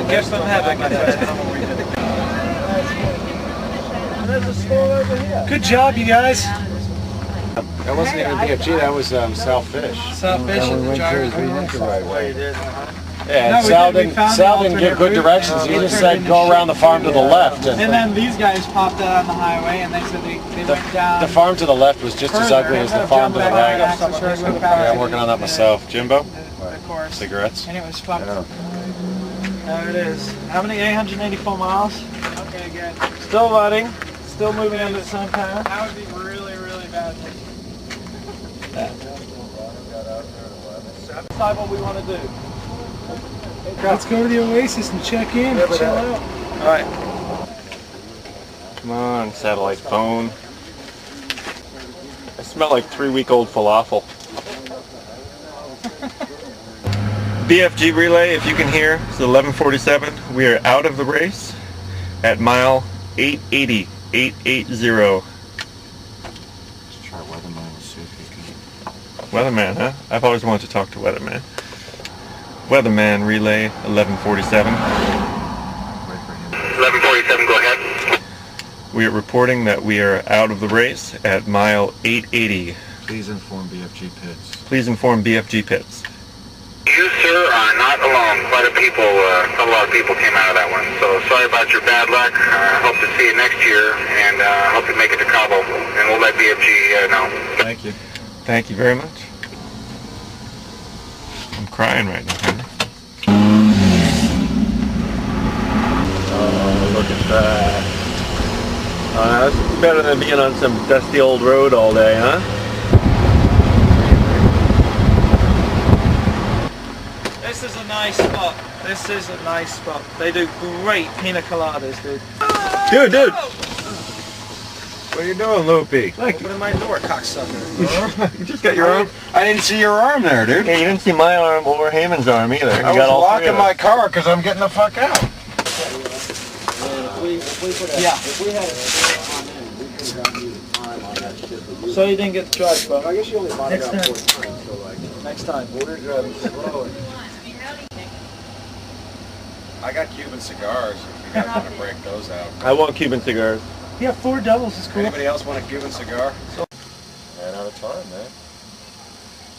gift from heaven, my friend. There's a store over here. Good job, you guys. That wasn't even BFG, that was South Fish. South Fish at the gyro. Yeah, No, we Sal did. We found Sal the didn't give good alternate route. directions. He just said go around the farm to the left. And then these guys popped out on the highway and they said they went down. The farm to the left was just as further. ugly as the Instead of farm to the jumping back right. access road, went back Yeah, I'm to working on that myself. Jimbo? the course. Cigarettes? And it was fucked. There it is. How many? 884 miles. Okay, good. Still running. Still moving under the same power. That would be really, really bad. Decide what we want to do. Let's go to the Oasis and check in, chill out. Alright. Come on, satellite phone. I smell like 3-week-old falafel. BFG relay, if you can hear, it's 11:47. We are out of the race at mile 880. 880. Let's try Weatherman and see if he can. Weatherman, huh? I've always wanted to talk to Weatherman. Weatherman relay 11:47. 11:47, go ahead. We are reporting that we are out of the race at mile 880. Please inform BFG pits. Please inform BFG pits. You, sir, are not alone. Quite a lot of people came out of that one. So sorry about your bad luck. Hope to see you next year, and hope you make it to Cabo. And we'll let BFG know. Thank you. Thank you very much. I'm crying right now, Henry. Oh, look at that. That's better than being on some dusty old road all day, huh? This is a nice spot. This is a nice spot. They do great pina coladas, dude. Dude! What are you doing, Loopy? Open my door, cocksucker. You just got your arm? I didn't see your arm there, dude. Yeah, you didn't see my arm or Heyman's arm either. I was locking my car because I'm getting the fuck out. So you didn't get to drive, bro. I guess you only bought it Next out time. 4 times, so like. Next time. We're driving slow. I got Cuban cigars if you guys want to break those out. I want Cuban cigars. Yeah, 4 doubles is cool. Anybody else want a Cuban cigar? Ran out of time, man.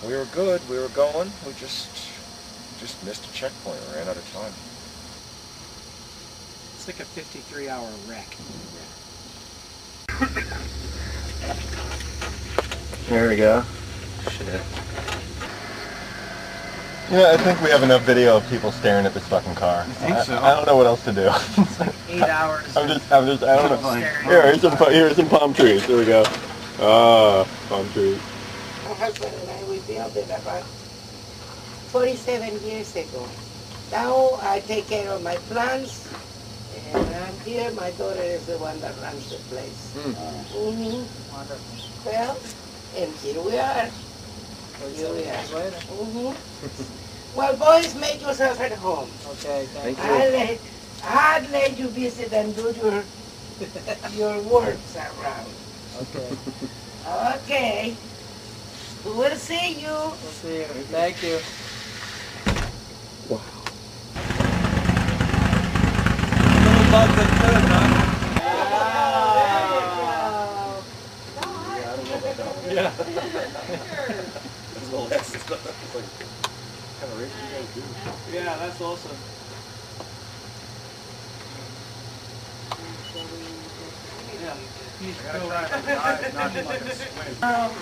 We were good. We were going. We just missed a checkpoint. We ran out of time. It's like a 53-hour wreck. There we go. Shit. Yeah, I think we have enough video of people staring at this fucking car. You think so? I don't know what else to do. 8 hours. I don't know. Here's some palm trees. There we go. Ah, palm trees. My husband and I, we built it about 47 years ago. Now I take care of my plants, and I'm here. My daughter is the one that runs the place. Wonderful. Well, and here we are. Here we are. Well, boys, make yourself at home. Okay, thank you. I'll let you visit and do your works around. Okay. Okay. We'll see you. We'll see you. Thank you. Little bug that could, huh? Yeah. Yeah, that's awesome.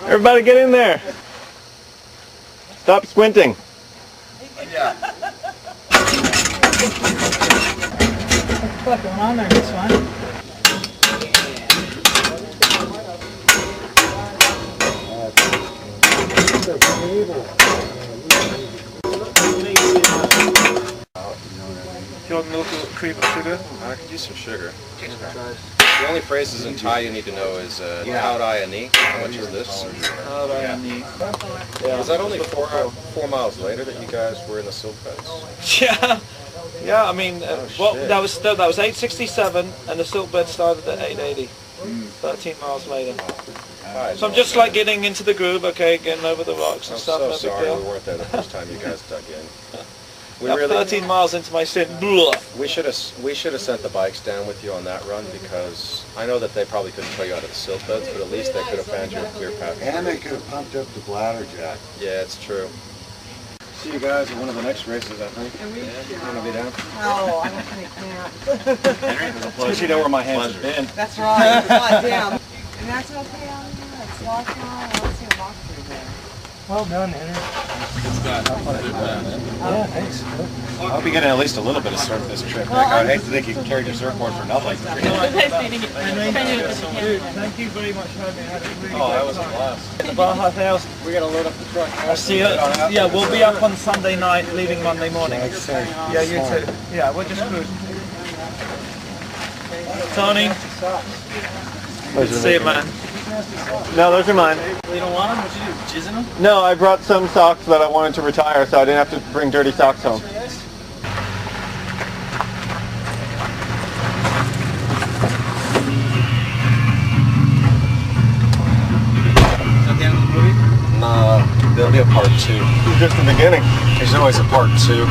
Everybody get in there. Stop squinting. What's going on there? It's fine. Do you want milk or cream or sugar? I could use some sugar. The only phrases in Thai you need to know is how dai ani. How much is this? How do I need? Was that only 4 miles later that you guys were in the silt beds? Yeah. Yeah, I mean, well, shit. that was 867, and the silt bed started at 880. 13 miles later. So I'm just like getting into the groove, okay, getting over the rocks and I'm stuff. so no big sorry deal. we weren't there the first time you guys dug in. I'm 13 miles into my sin. Blah. We should have sent the bikes down with you on that run because I know that they probably couldn't tow you out of the silt beds, but at least they could have found you a clear path. And they could have pumped up the bladder jack. Yeah, it's true. See you guys at one of the next races, I think. You want to be down? No, I don't think can't. Because you know where my hands have been. That's right. God damn. And that's okay on here. It's locked on. I don't see a lock through there. Well done, Henry. Yeah, thanks. I hope you get at least a little bit of surf this trip. Nick. I'd hate to think you carried your surfboard for nothing. Thank you very much for having me. I had a really That great was a time. blast. The Baja 1000. We got to load up the truck. I'll see you. Yeah, we'll be up on Sunday night, leaving Monday morning. Yeah, you too. Yeah, we're just cruising. Tony. Good to see you, man. nasty socks. No, those are mine. Well, you don't want them? What'd you do? Jizz in them? No, I brought some socks that I wanted to retire, so I didn't have to bring dirty socks home. Nah, there'll be a part 2. Just the beginning. There's always a part 2.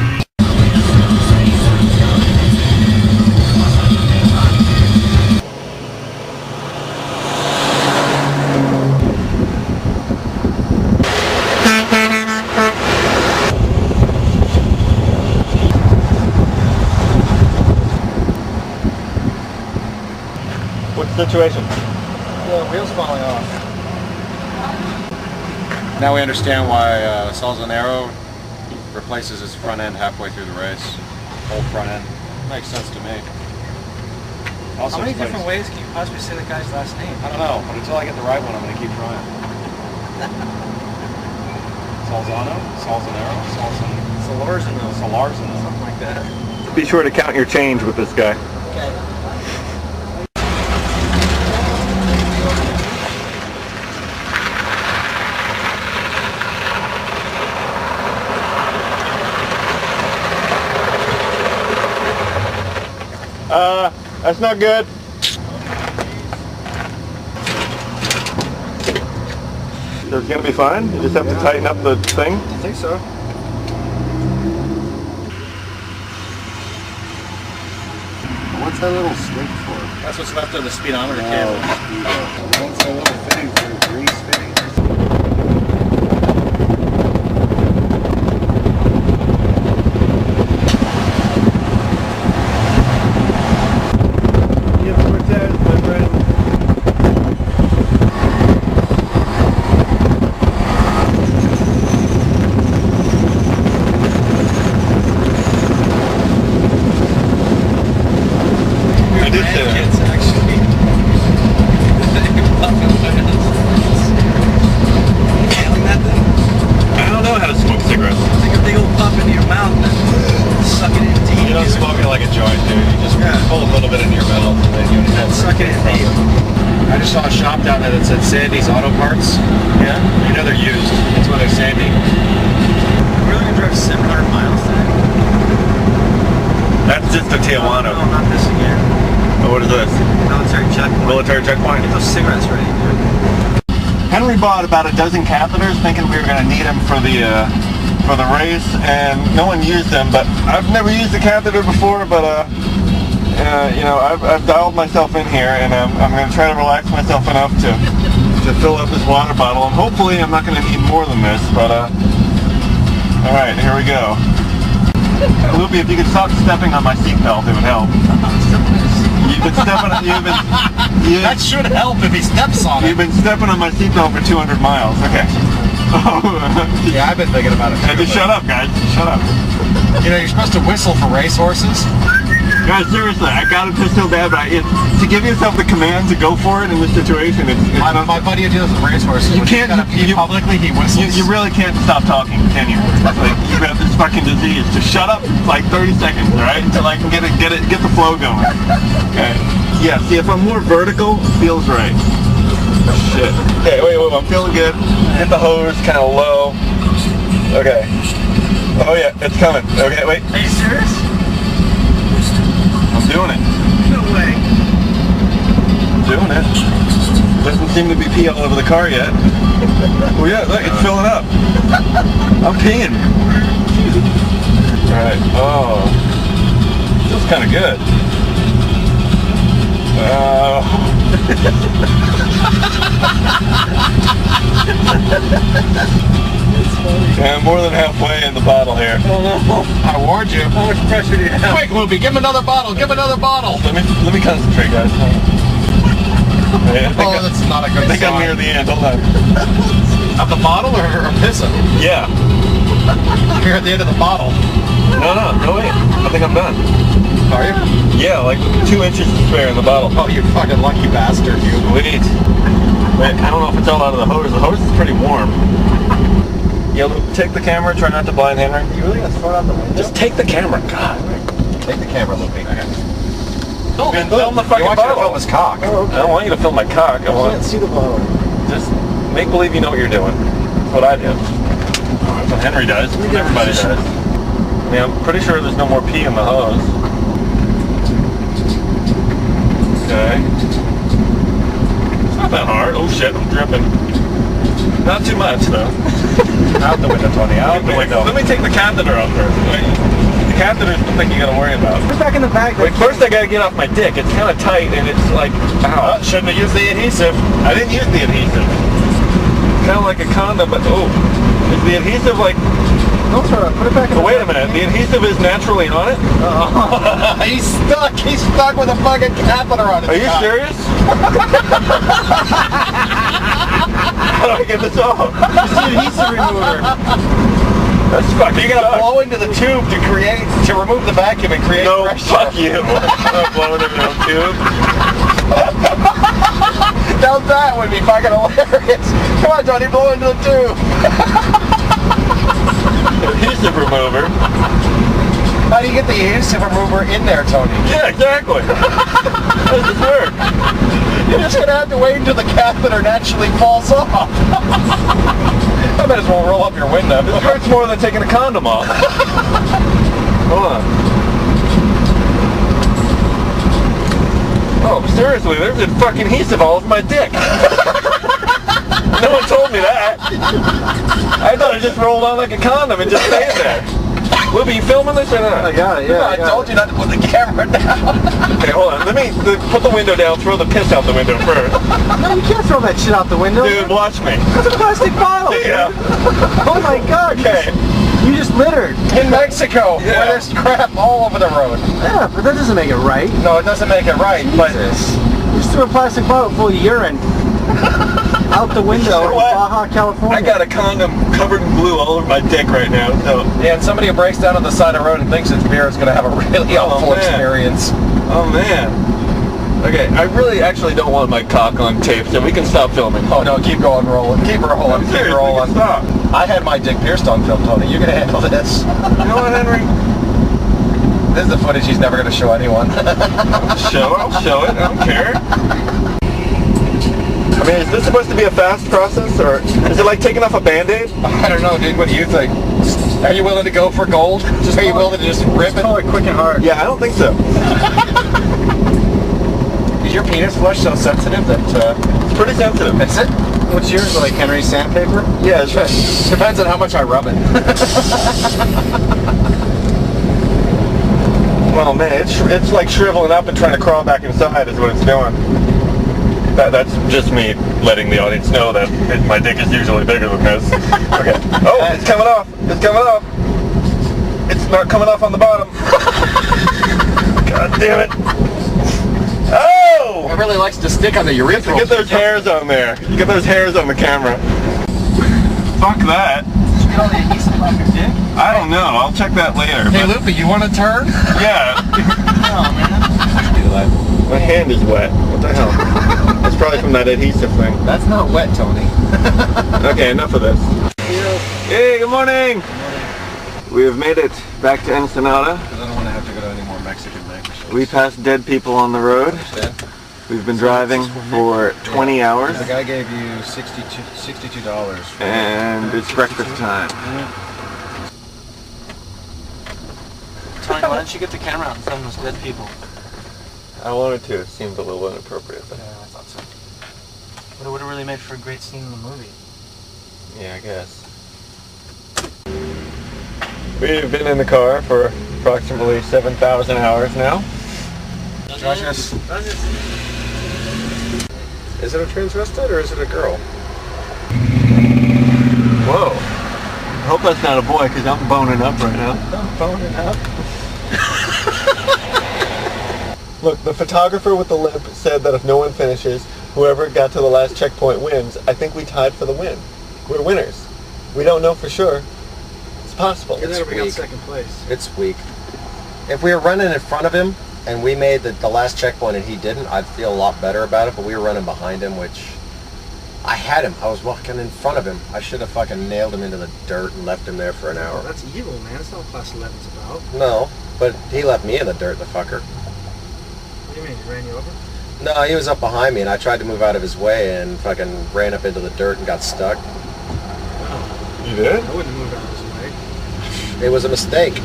What's the situation? The wheel's falling off. Now we understand why Salzanero replaces his front end halfway through the race. Whole front end. Makes sense to me. Also How many explains- different ways can you possibly say the guy's last name? I don't know, but until I get the right one, I'm going to keep trying. Salzano? Salzanero? Salarzano. Salarzano. Something like that. Be sure to count your change with this guy. Okay. That's not good. It's gonna be fine? You just have to tighten up the thing? I think so. What's that little stick for? That's what's left of the speedometer Oh, cable. what's that little thing for grease fitting? Sandy's Auto Parts. Yeah? You know they're used. That's why they're Sandy. We're going to drive 700 miles today. That's just a Tijuana. No, not this again. Oh, what is this? Military checkpoint. Military checkpoint? Get those cigarettes ready, dude. Henry bought about a dozen catheters thinking we were going to need them for the race, and no one used them, but I've never used a catheter before, but you know, I've dialed myself in here, and I'm going to try to relax myself enough to fill up this water bottle, and hopefully I'm not going to need more than this, but alright, here we go. Loopy, if you could stop stepping on my seatbelt, it would help. You've been stepping on, that should help if he steps on it. You've been stepping on my seatbelt for 200 miles, okay. Yeah, I've been thinking about it too. Just shut up, guys, shut up. You know, you're supposed to whistle for racehorses. Guys, seriously, I got it so bad, but to give yourself the command to go for it in this situation, it's my buddy who deals with racehorses, you can't publicly, he whistles. You really can't stop talking, can you? Like, you have this fucking disease. Just shut up like 30 seconds, all right? Until I can get the flow going. Okay. Yeah. See, if I'm more vertical, it feels right. Shit. Okay. Wait. I'm feeling good. Hit the hose kind of low. Okay. Oh yeah, it's coming. Okay. Wait. Are you serious? I'm doing it. No way. I'm doing it. Doesn't seem to be pee all over the car yet. Oh yeah, look, it's filling up. I'm peeing. Alright, oh. Feels kind of good. Yeah, I'm more than halfway in the bottle here. Oh no. I warned you. How much pressure do you have? Quick, Loopy, give him another bottle. Give him another bottle. Let me concentrate, guys. That's not a good I think sign. I'm near the end. Hold on. Of the bottle or pissing? Yeah. You're at the end of the bottle. No, wait. I think I'm done. Are you? Yeah, like 2 inches to spare in the bottle. Oh, you fucking lucky bastard, you. Wait, I don't know if it's all out of the hose. The hose is pretty warm. Yeah, look, take the camera. Try not to blind Henry. You really gonna throw it out the window? Just take the camera. God. Take the camera, Loopy. Film the fucking bottle. Film his cock. I don't want you to film my cock. I want see the bottle. just make believe you know what you're doing. That's what I do. That's what Henry does. That's what everybody does. I mean, I'm pretty sure there's no more pee in the hose. Okay. It's not that hard. Oh shit, I'm dripping. Not too much though. Out the window, Tony. Out the window. Let me take the catheter off first. The catheter's the thing you gotta worry about. Put it back in the bag. Wait, first I gotta get off my dick. It's kind of tight and it's like, ow. Shouldn't have used the adhesive. I didn't use the adhesive. Kind of like a condom, but oh, is the adhesive like? Don't throw it. Put it back in the Wait a minute. The adhesive is naturally on it. He's stuck. He's stuck with a fucking catheter on his Are you cock. serious? How do I get this off? It's the adhesive remover. That's fucking. You gotta blow into the tube to remove the vacuum and create pressure. Fuck you. I'm blowing into the tube. Now that would be fucking hilarious. Come on, Tony, blow into the tube. Adhesive remover. How do you get the adhesive remover in there, Tony? Yeah, exactly. How does this work? You're just gonna have to wait until the catheter naturally falls off. I might as well roll up your window. This hurts more than taking a condom off. Hold on. Oh, seriously, there's a fucking adhesive all over my dick. No one told me that. I thought it just rolled on like a condom and just stayed there. Luby, you filming this or not? I got it, yeah. I told you not to put the camera down. Okay, hold on. Let me put the window down, throw the piss out the window first. No, you can't throw that shit out the window. Dude, watch me. It's a plastic bottle. Yeah. Oh my god. Okay. You just littered. In Mexico, where there's crap all over the road. Yeah, but that doesn't make it right. No, it doesn't make it right, but... You just threw a plastic bottle full of urine out the window in Baja, California. I got a condom covered in glue all over my dick right now. So. Yeah, and somebody who breaks down on the side of the road and thinks it's beer is going to have a really awful experience. Oh, man. Okay, I really actually don't want my cock on tape, so we can stop filming. Oh, no, keep going, rolling. Keep rolling. Keep rolling. Stop. I had my dick pierced on film, Tony. You can handle this. You know what, Henry? This is the footage he's never going to show anyone. I'll show it. I don't care. I mean, is this supposed to be a fast process, or is it like taking off a Band-Aid? I don't know, dude. What do you think? Are you willing to go for gold? Are you willing to just rip it? Call it quick and hard. Yeah, I don't think so. Is your penis flesh so sensitive that... It's pretty sensitive. Is it? What's yours, like Henry's sandpaper? Yeah, it's right. Depends on how much I rub it. Well, man, it's like shriveling up and trying to crawl back inside is what it's doing. That's just me letting the audience know that my dick is usually bigger than this. Okay. Oh, it's coming off. It's coming off. It's not coming off on the bottom. God damn it. Oh! It really likes to stick on the urethra. Get those hairs on there. Get those hairs on the camera. Fuck that. Did you get all the adhesive off your dick? I don't know. I'll check that later. Hey, Loopy, you want to turn? Yeah. Oh, man. My hand is wet. What the hell? That's probably from that adhesive thing. That's not wet, Tony. Okay, enough of this. Hey, good morning. We have made it back to Ensenada. I don't want to have to go to any more Mexican shows. We passed dead people on the road. We've been driving for 20 hours. The guy gave you $62. And it's breakfast time. Tony, why don't you get the camera out and film those dead people? I wanted to. It seemed a little inappropriate. But Yeah, I thought so. But it would have really made for a great scene in the movie. yeah, I guess. We've been in the car for approximately 7,000 hours now. Josh, is it a transvestite or is it a girl? Whoa. I hope that's not a boy because I'm boning up right now. I'm boning up. Look, the photographer with the limp said that if no one finishes, whoever got to the last checkpoint wins. I think we tied for the win. We're winners. We don't know for sure. It's possible. We got second place. It's weak. If we were running in front of him and we made the last checkpoint and he didn't, I'd feel a lot better about it, but we were running behind him, which... I had him. I was walking in front of him. I should have fucking nailed him into the dirt and left him there for an hour. That's evil, man. That's not what Class 11's about. No, but he left me in the dirt, the fucker. What do you mean? He ran you over? No, he was up behind me, and I tried to move out of his way, and fucking ran up into the dirt and got stuck. You did? I wouldn't move out of his way. It was a mistake.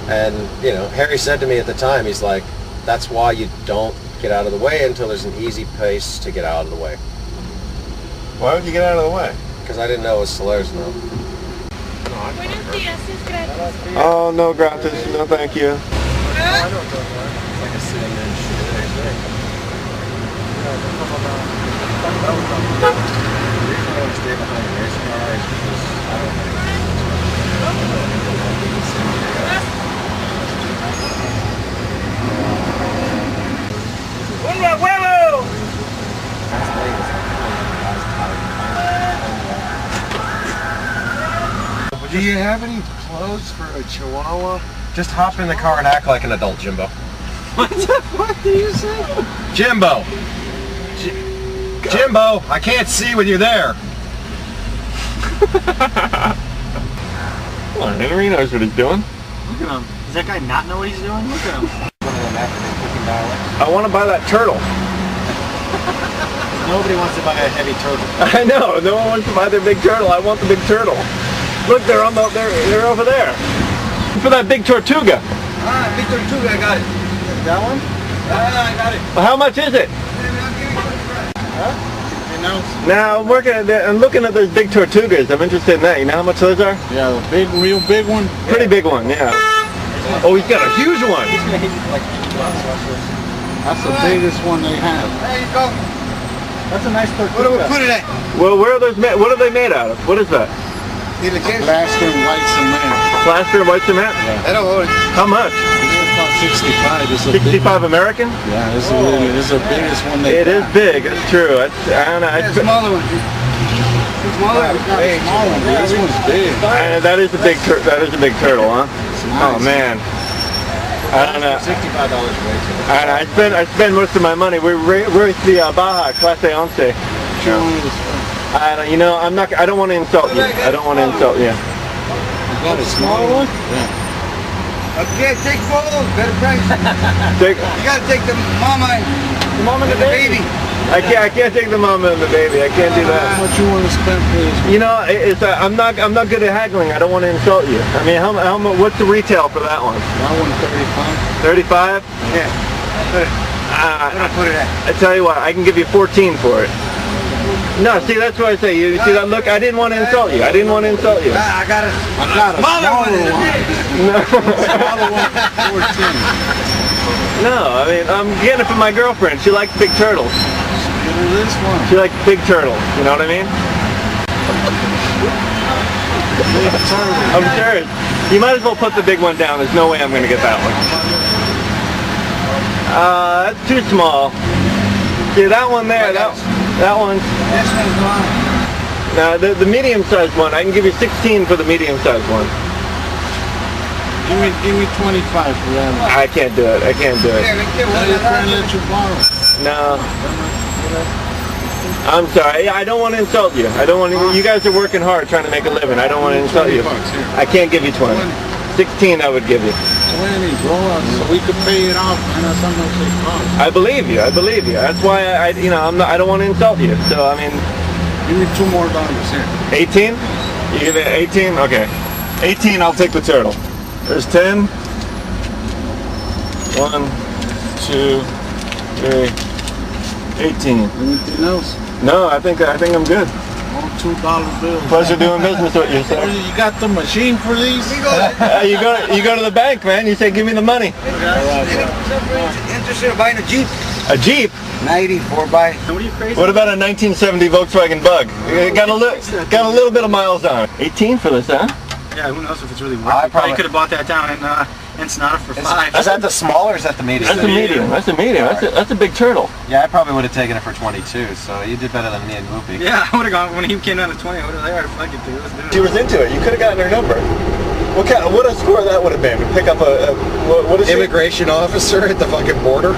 And, you know, Harry said to me at the time, he's like, that's why you don't get out of the way until there's an easy place to get out of the way. Why would you get out of the way? Because I didn't know it was Salerno. Oh, no gratis. No, thank you. Do you have any clothes for a Chihuahua? Just hop in the car and act like an adult, Jimbo. What the fuck did you say? Jimbo! Jimbo, I can't see when you're there. Come on, Henry knows what he's doing. Look at him. Does that guy not know what he's doing? Look at him. I want to buy that turtle. Nobody wants to buy a heavy turtle. I know. No one wants to buy their big turtle. I want the big turtle. Look, they're over there. For that big Tortuga. Ah, big Tortuga, I got it. That one? I got it. Well, how much is it? Huh? Now I'm looking at those big Tortugas. I'm interested in that. You know how much those are? Yeah, the big, real big one. Pretty big one, yeah. Oh, he's got a huge one. That's the biggest one they have. There you go. That's a nice Tortuga. Where do we put it at? Well, where are those made? What are they made out of? What is that? Plaster and white cement. Plaster and white cement? Yeah. How much? It's about 65. It's a 65 American? Yeah, it's the biggest one they It is big, it's true. I don't know. It's a smaller one. Smaller? Hey, small one. This one's big. That is a big turtle, huh? Oh man. I don't know. $65 weight. I spend most of my money. We're the Baja Clase 11. I don't want to insult you. I don't want to insult you. You got a small one? Yeah. Okay, take photos. Better price. You gotta take the mama and the baby. I can't take the mama and the baby. I can't do that. How much you want to spend for this? You know, I'm not good at haggling. I don't want to insult you. I mean, how what's the retail for that one? That one 35. 35? Yeah. I'm gonna put it at. I tell you what, I can give you 14 for it. No, see, that's what I say. You see that look? I didn't want to insult you. I didn't want to insult you. I got a smaller one. Smaller one, 14. No, I mean, I'm getting it from my girlfriend. She likes big turtles. Get her this one. She likes big turtles. You know what I mean? Big turtle. I'm serious. You might as well put the big one down. There's no way I'm going to get that one. That's too small. See, that one there, that one. This one's long. Now, the medium-sized one, I can give you 16 for the medium-sized one. Give me 25 for that one. I can't do it. I can't do it. Tell your friend let you borrow. No. I'm sorry. I don't want to insult you. I don't want to. You guys are working hard trying to make a living. I don't want to insult you. I can't give you 20. 16 I would give you. 20, bro, so we could pay it off, and that's how much it costs. I believe you. I believe you. That's why I don't want to insult you. So I mean, give me $2 more here. 18? You give it 18? Okay. 18. I'll take the turtle. There's 10. 1, 2, 3, 18. Anything else? No, I think I'm good. All $2 bills. Pleasure doing business with you, sir. You got the machine for these? You go to the bank, man. You say, give me the money. Interested in buying a Jeep? A Jeep? 94 by. What about a 1970 Volkswagen Bug? It got a little bit of miles on it. 18 for this, huh? Yeah, who knows if it's really worth it. Probably could have bought that down in Ensenada for 5. Is that the small or is that the medium? That's a medium. That's a medium. That's a big turtle. Yeah, I probably would have taken it for 22, so you did better than me and Whoopi. Yeah, I would have gone, when he came down to 20, I would have said, fuck it, dude, let's do it. She was into it. You could have gotten her number. What a score that would have been. Pick up what is immigration officer at the fucking border.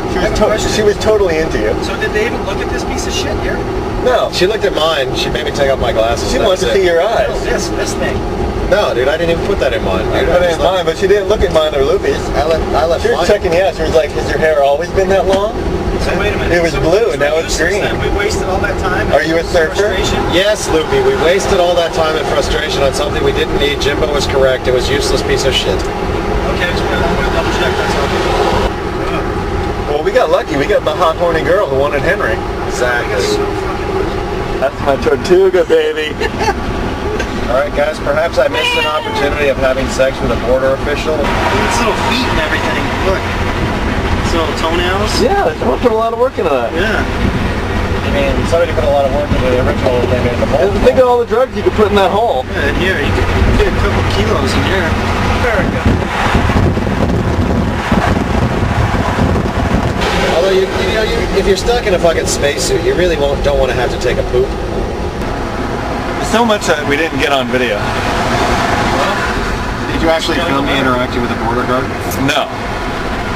She was totally into you. So did they even look at this piece of shit here? No. She looked at mine. She made me take off my glasses. She wants to see your eyes. This thing. No, dude, I didn't even put that in mine. You put it in mine, but she didn't look at mine or Loopy's. I left She was mine. checking the eyes. She was like, has your hair always been that long? So wait a minute. It was blue and now it's green. We wasted all that time. Are you a surfer? Yes, Loopy, we wasted all that time and frustration on something we didn't need. Jimbo was correct. It was a useless piece of shit. Okay, I'm gonna double check. That's all. Well, we got lucky. We got the hot, horny girl who wanted Henry. Exactly. That's my Tortuga, baby. All right, guys, perhaps I missed an opportunity of having sex with a border official. Its little feet and everything. Look. Its little toenails. Yeah, someone put a lot of work into that. Yeah. I mean, somebody put a lot of work into the original thing in the hole. And think of all the drugs you could put in that hole. Yeah, in here, you could get a couple kilos in here. Very good. Although, if you're stuck in a fucking spacesuit, you really don't want to have to take a poop. So much that we didn't get on video. Did you actually film me interacting with a border guard? No,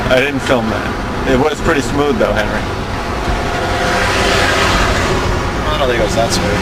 I didn't film that. It was pretty smooth though, Henry. I don't think it was that smooth.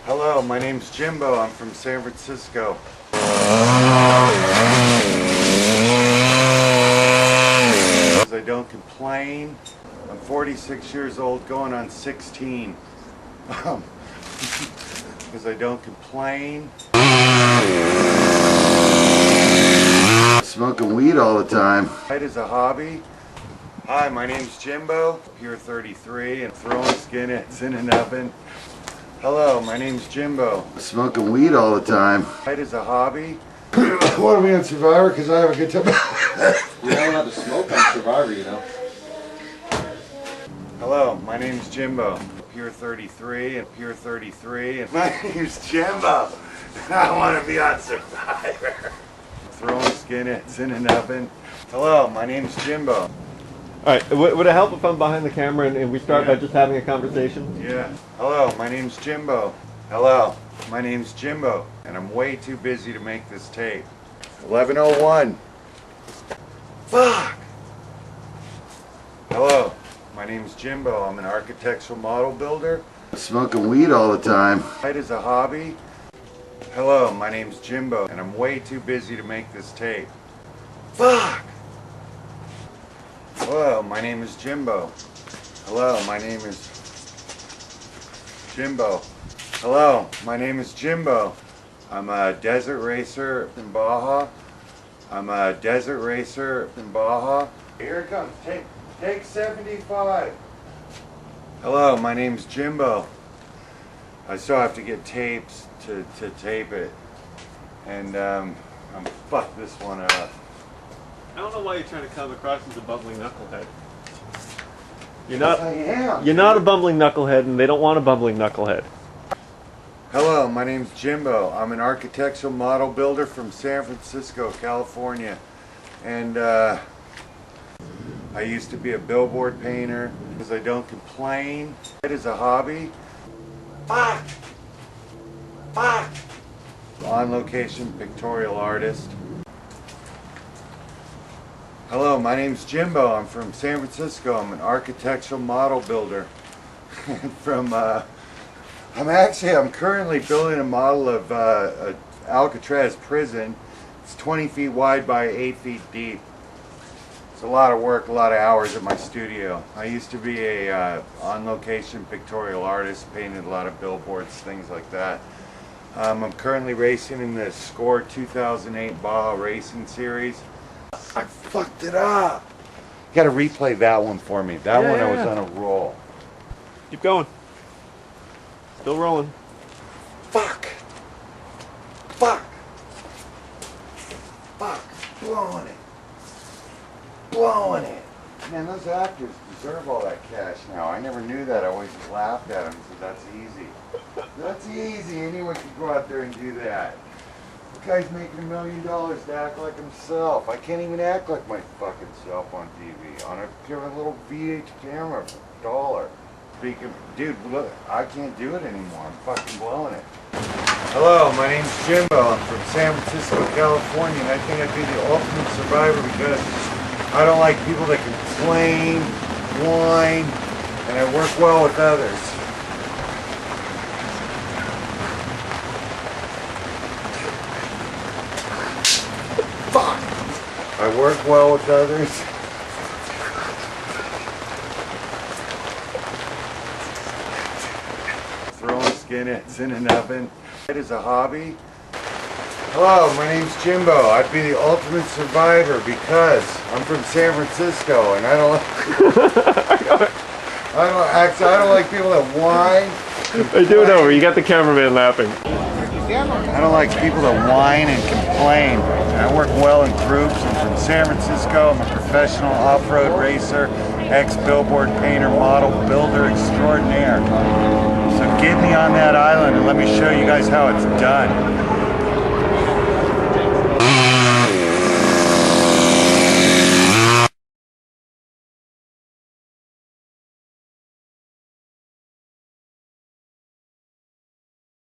Hello, my name's Jimbo. I'm from San Francisco. I don't complain. I'm 46 years old, going on 16. Because I don't complain. Smoking weed all the time. It is a hobby. Hi, my name's Jimbo, Pier 33, and throwing skinheads in an oven. Hello, my name's Jimbo. Smoking weed all the time. It is a hobby. What are we on Survivor? Because I have a good time. You're not allowed to smoke on Survivor, you know. Hello, my name's Jimbo. Pier 33 and Pier 33. And my name's Jimbo. I want to be on Survivor. Throwing skinheads in an oven. Hello, my name's Jimbo. Alright, would it help if I'm behind the camera and we start by just having a conversation? Yeah. Hello, my name's Jimbo. Hello, my name's Jimbo. And I'm way too busy to make this tape. 11:01. Fuck! Hello, my name's Jimbo. I'm an architectural model builder. Smoking weed all the time. It is a hobby. Hello, my name's Jimbo. And I'm way too busy to make this tape. Fuck! Hello, my name is Jimbo. Hello, my name is Jimbo. Hello, my name is Jimbo. I'm a desert racer in Baja. I'm a desert racer in Baja. Here it comes. Take 75. Hello, my name's Jimbo. I still have to get tapes to tape it. And I'm fuck this one up. I don't know why you're trying to come across as a bumbling knucklehead. You're Yes, not. I am. You're not a bumbling knucklehead, and they don't want a bumbling knucklehead. Hello, my name's Jimbo. I'm an architectural model builder from San Francisco, California. And I used to be a billboard painter because I don't complain. It is a hobby. Fuck! Fuck! On location pictorial artist. Hello, my name's Jimbo. I'm from San Francisco. I'm an architectural model builder. I'm currently building a model of Alcatraz prison. It's 20 feet wide by 8 feet deep. It's a lot of work, a lot of hours at my studio. I used to be a on-location pictorial artist, painted a lot of billboards, things like that. I'm currently racing in the Score 2008 Baja Racing Series. I fucked it up. You gotta replay that one for me. That one I was on a roll. Keep going. Still rolling. Fuck. Fuck. Fuck. Blowing it. Blowing it. Man, those actors deserve all that cash now. I never knew that. I always laughed at them and said, that's easy. That's easy. Anyone can go out there and do that. The guy's making $1 million to act like himself. I can't even act like my fucking self on TV. On a little VH camera for $1. Speaking, dude, look, I can't do it anymore. I'm fucking blowing it. Hello, my name's Jimbo. I'm from San Francisco, California, and I think I'd be the ultimate survivor because I don't like people that complain, whine, and I work well with others. Fuck! I work well with others. Throwing skinheads in an oven. It is a hobby. Hello, my name's Jimbo. I'd be the ultimate survivor because I'm from San Francisco and I don't like people that whine. Hey, do it over. You got the cameraman laughing. I don't like people that whine and complain. I work well in groups. I'm from San Francisco. I'm a professional off-road racer, ex-billboard painter, model, builder extraordinaire. So get me on that island and let me show you guys how it's done.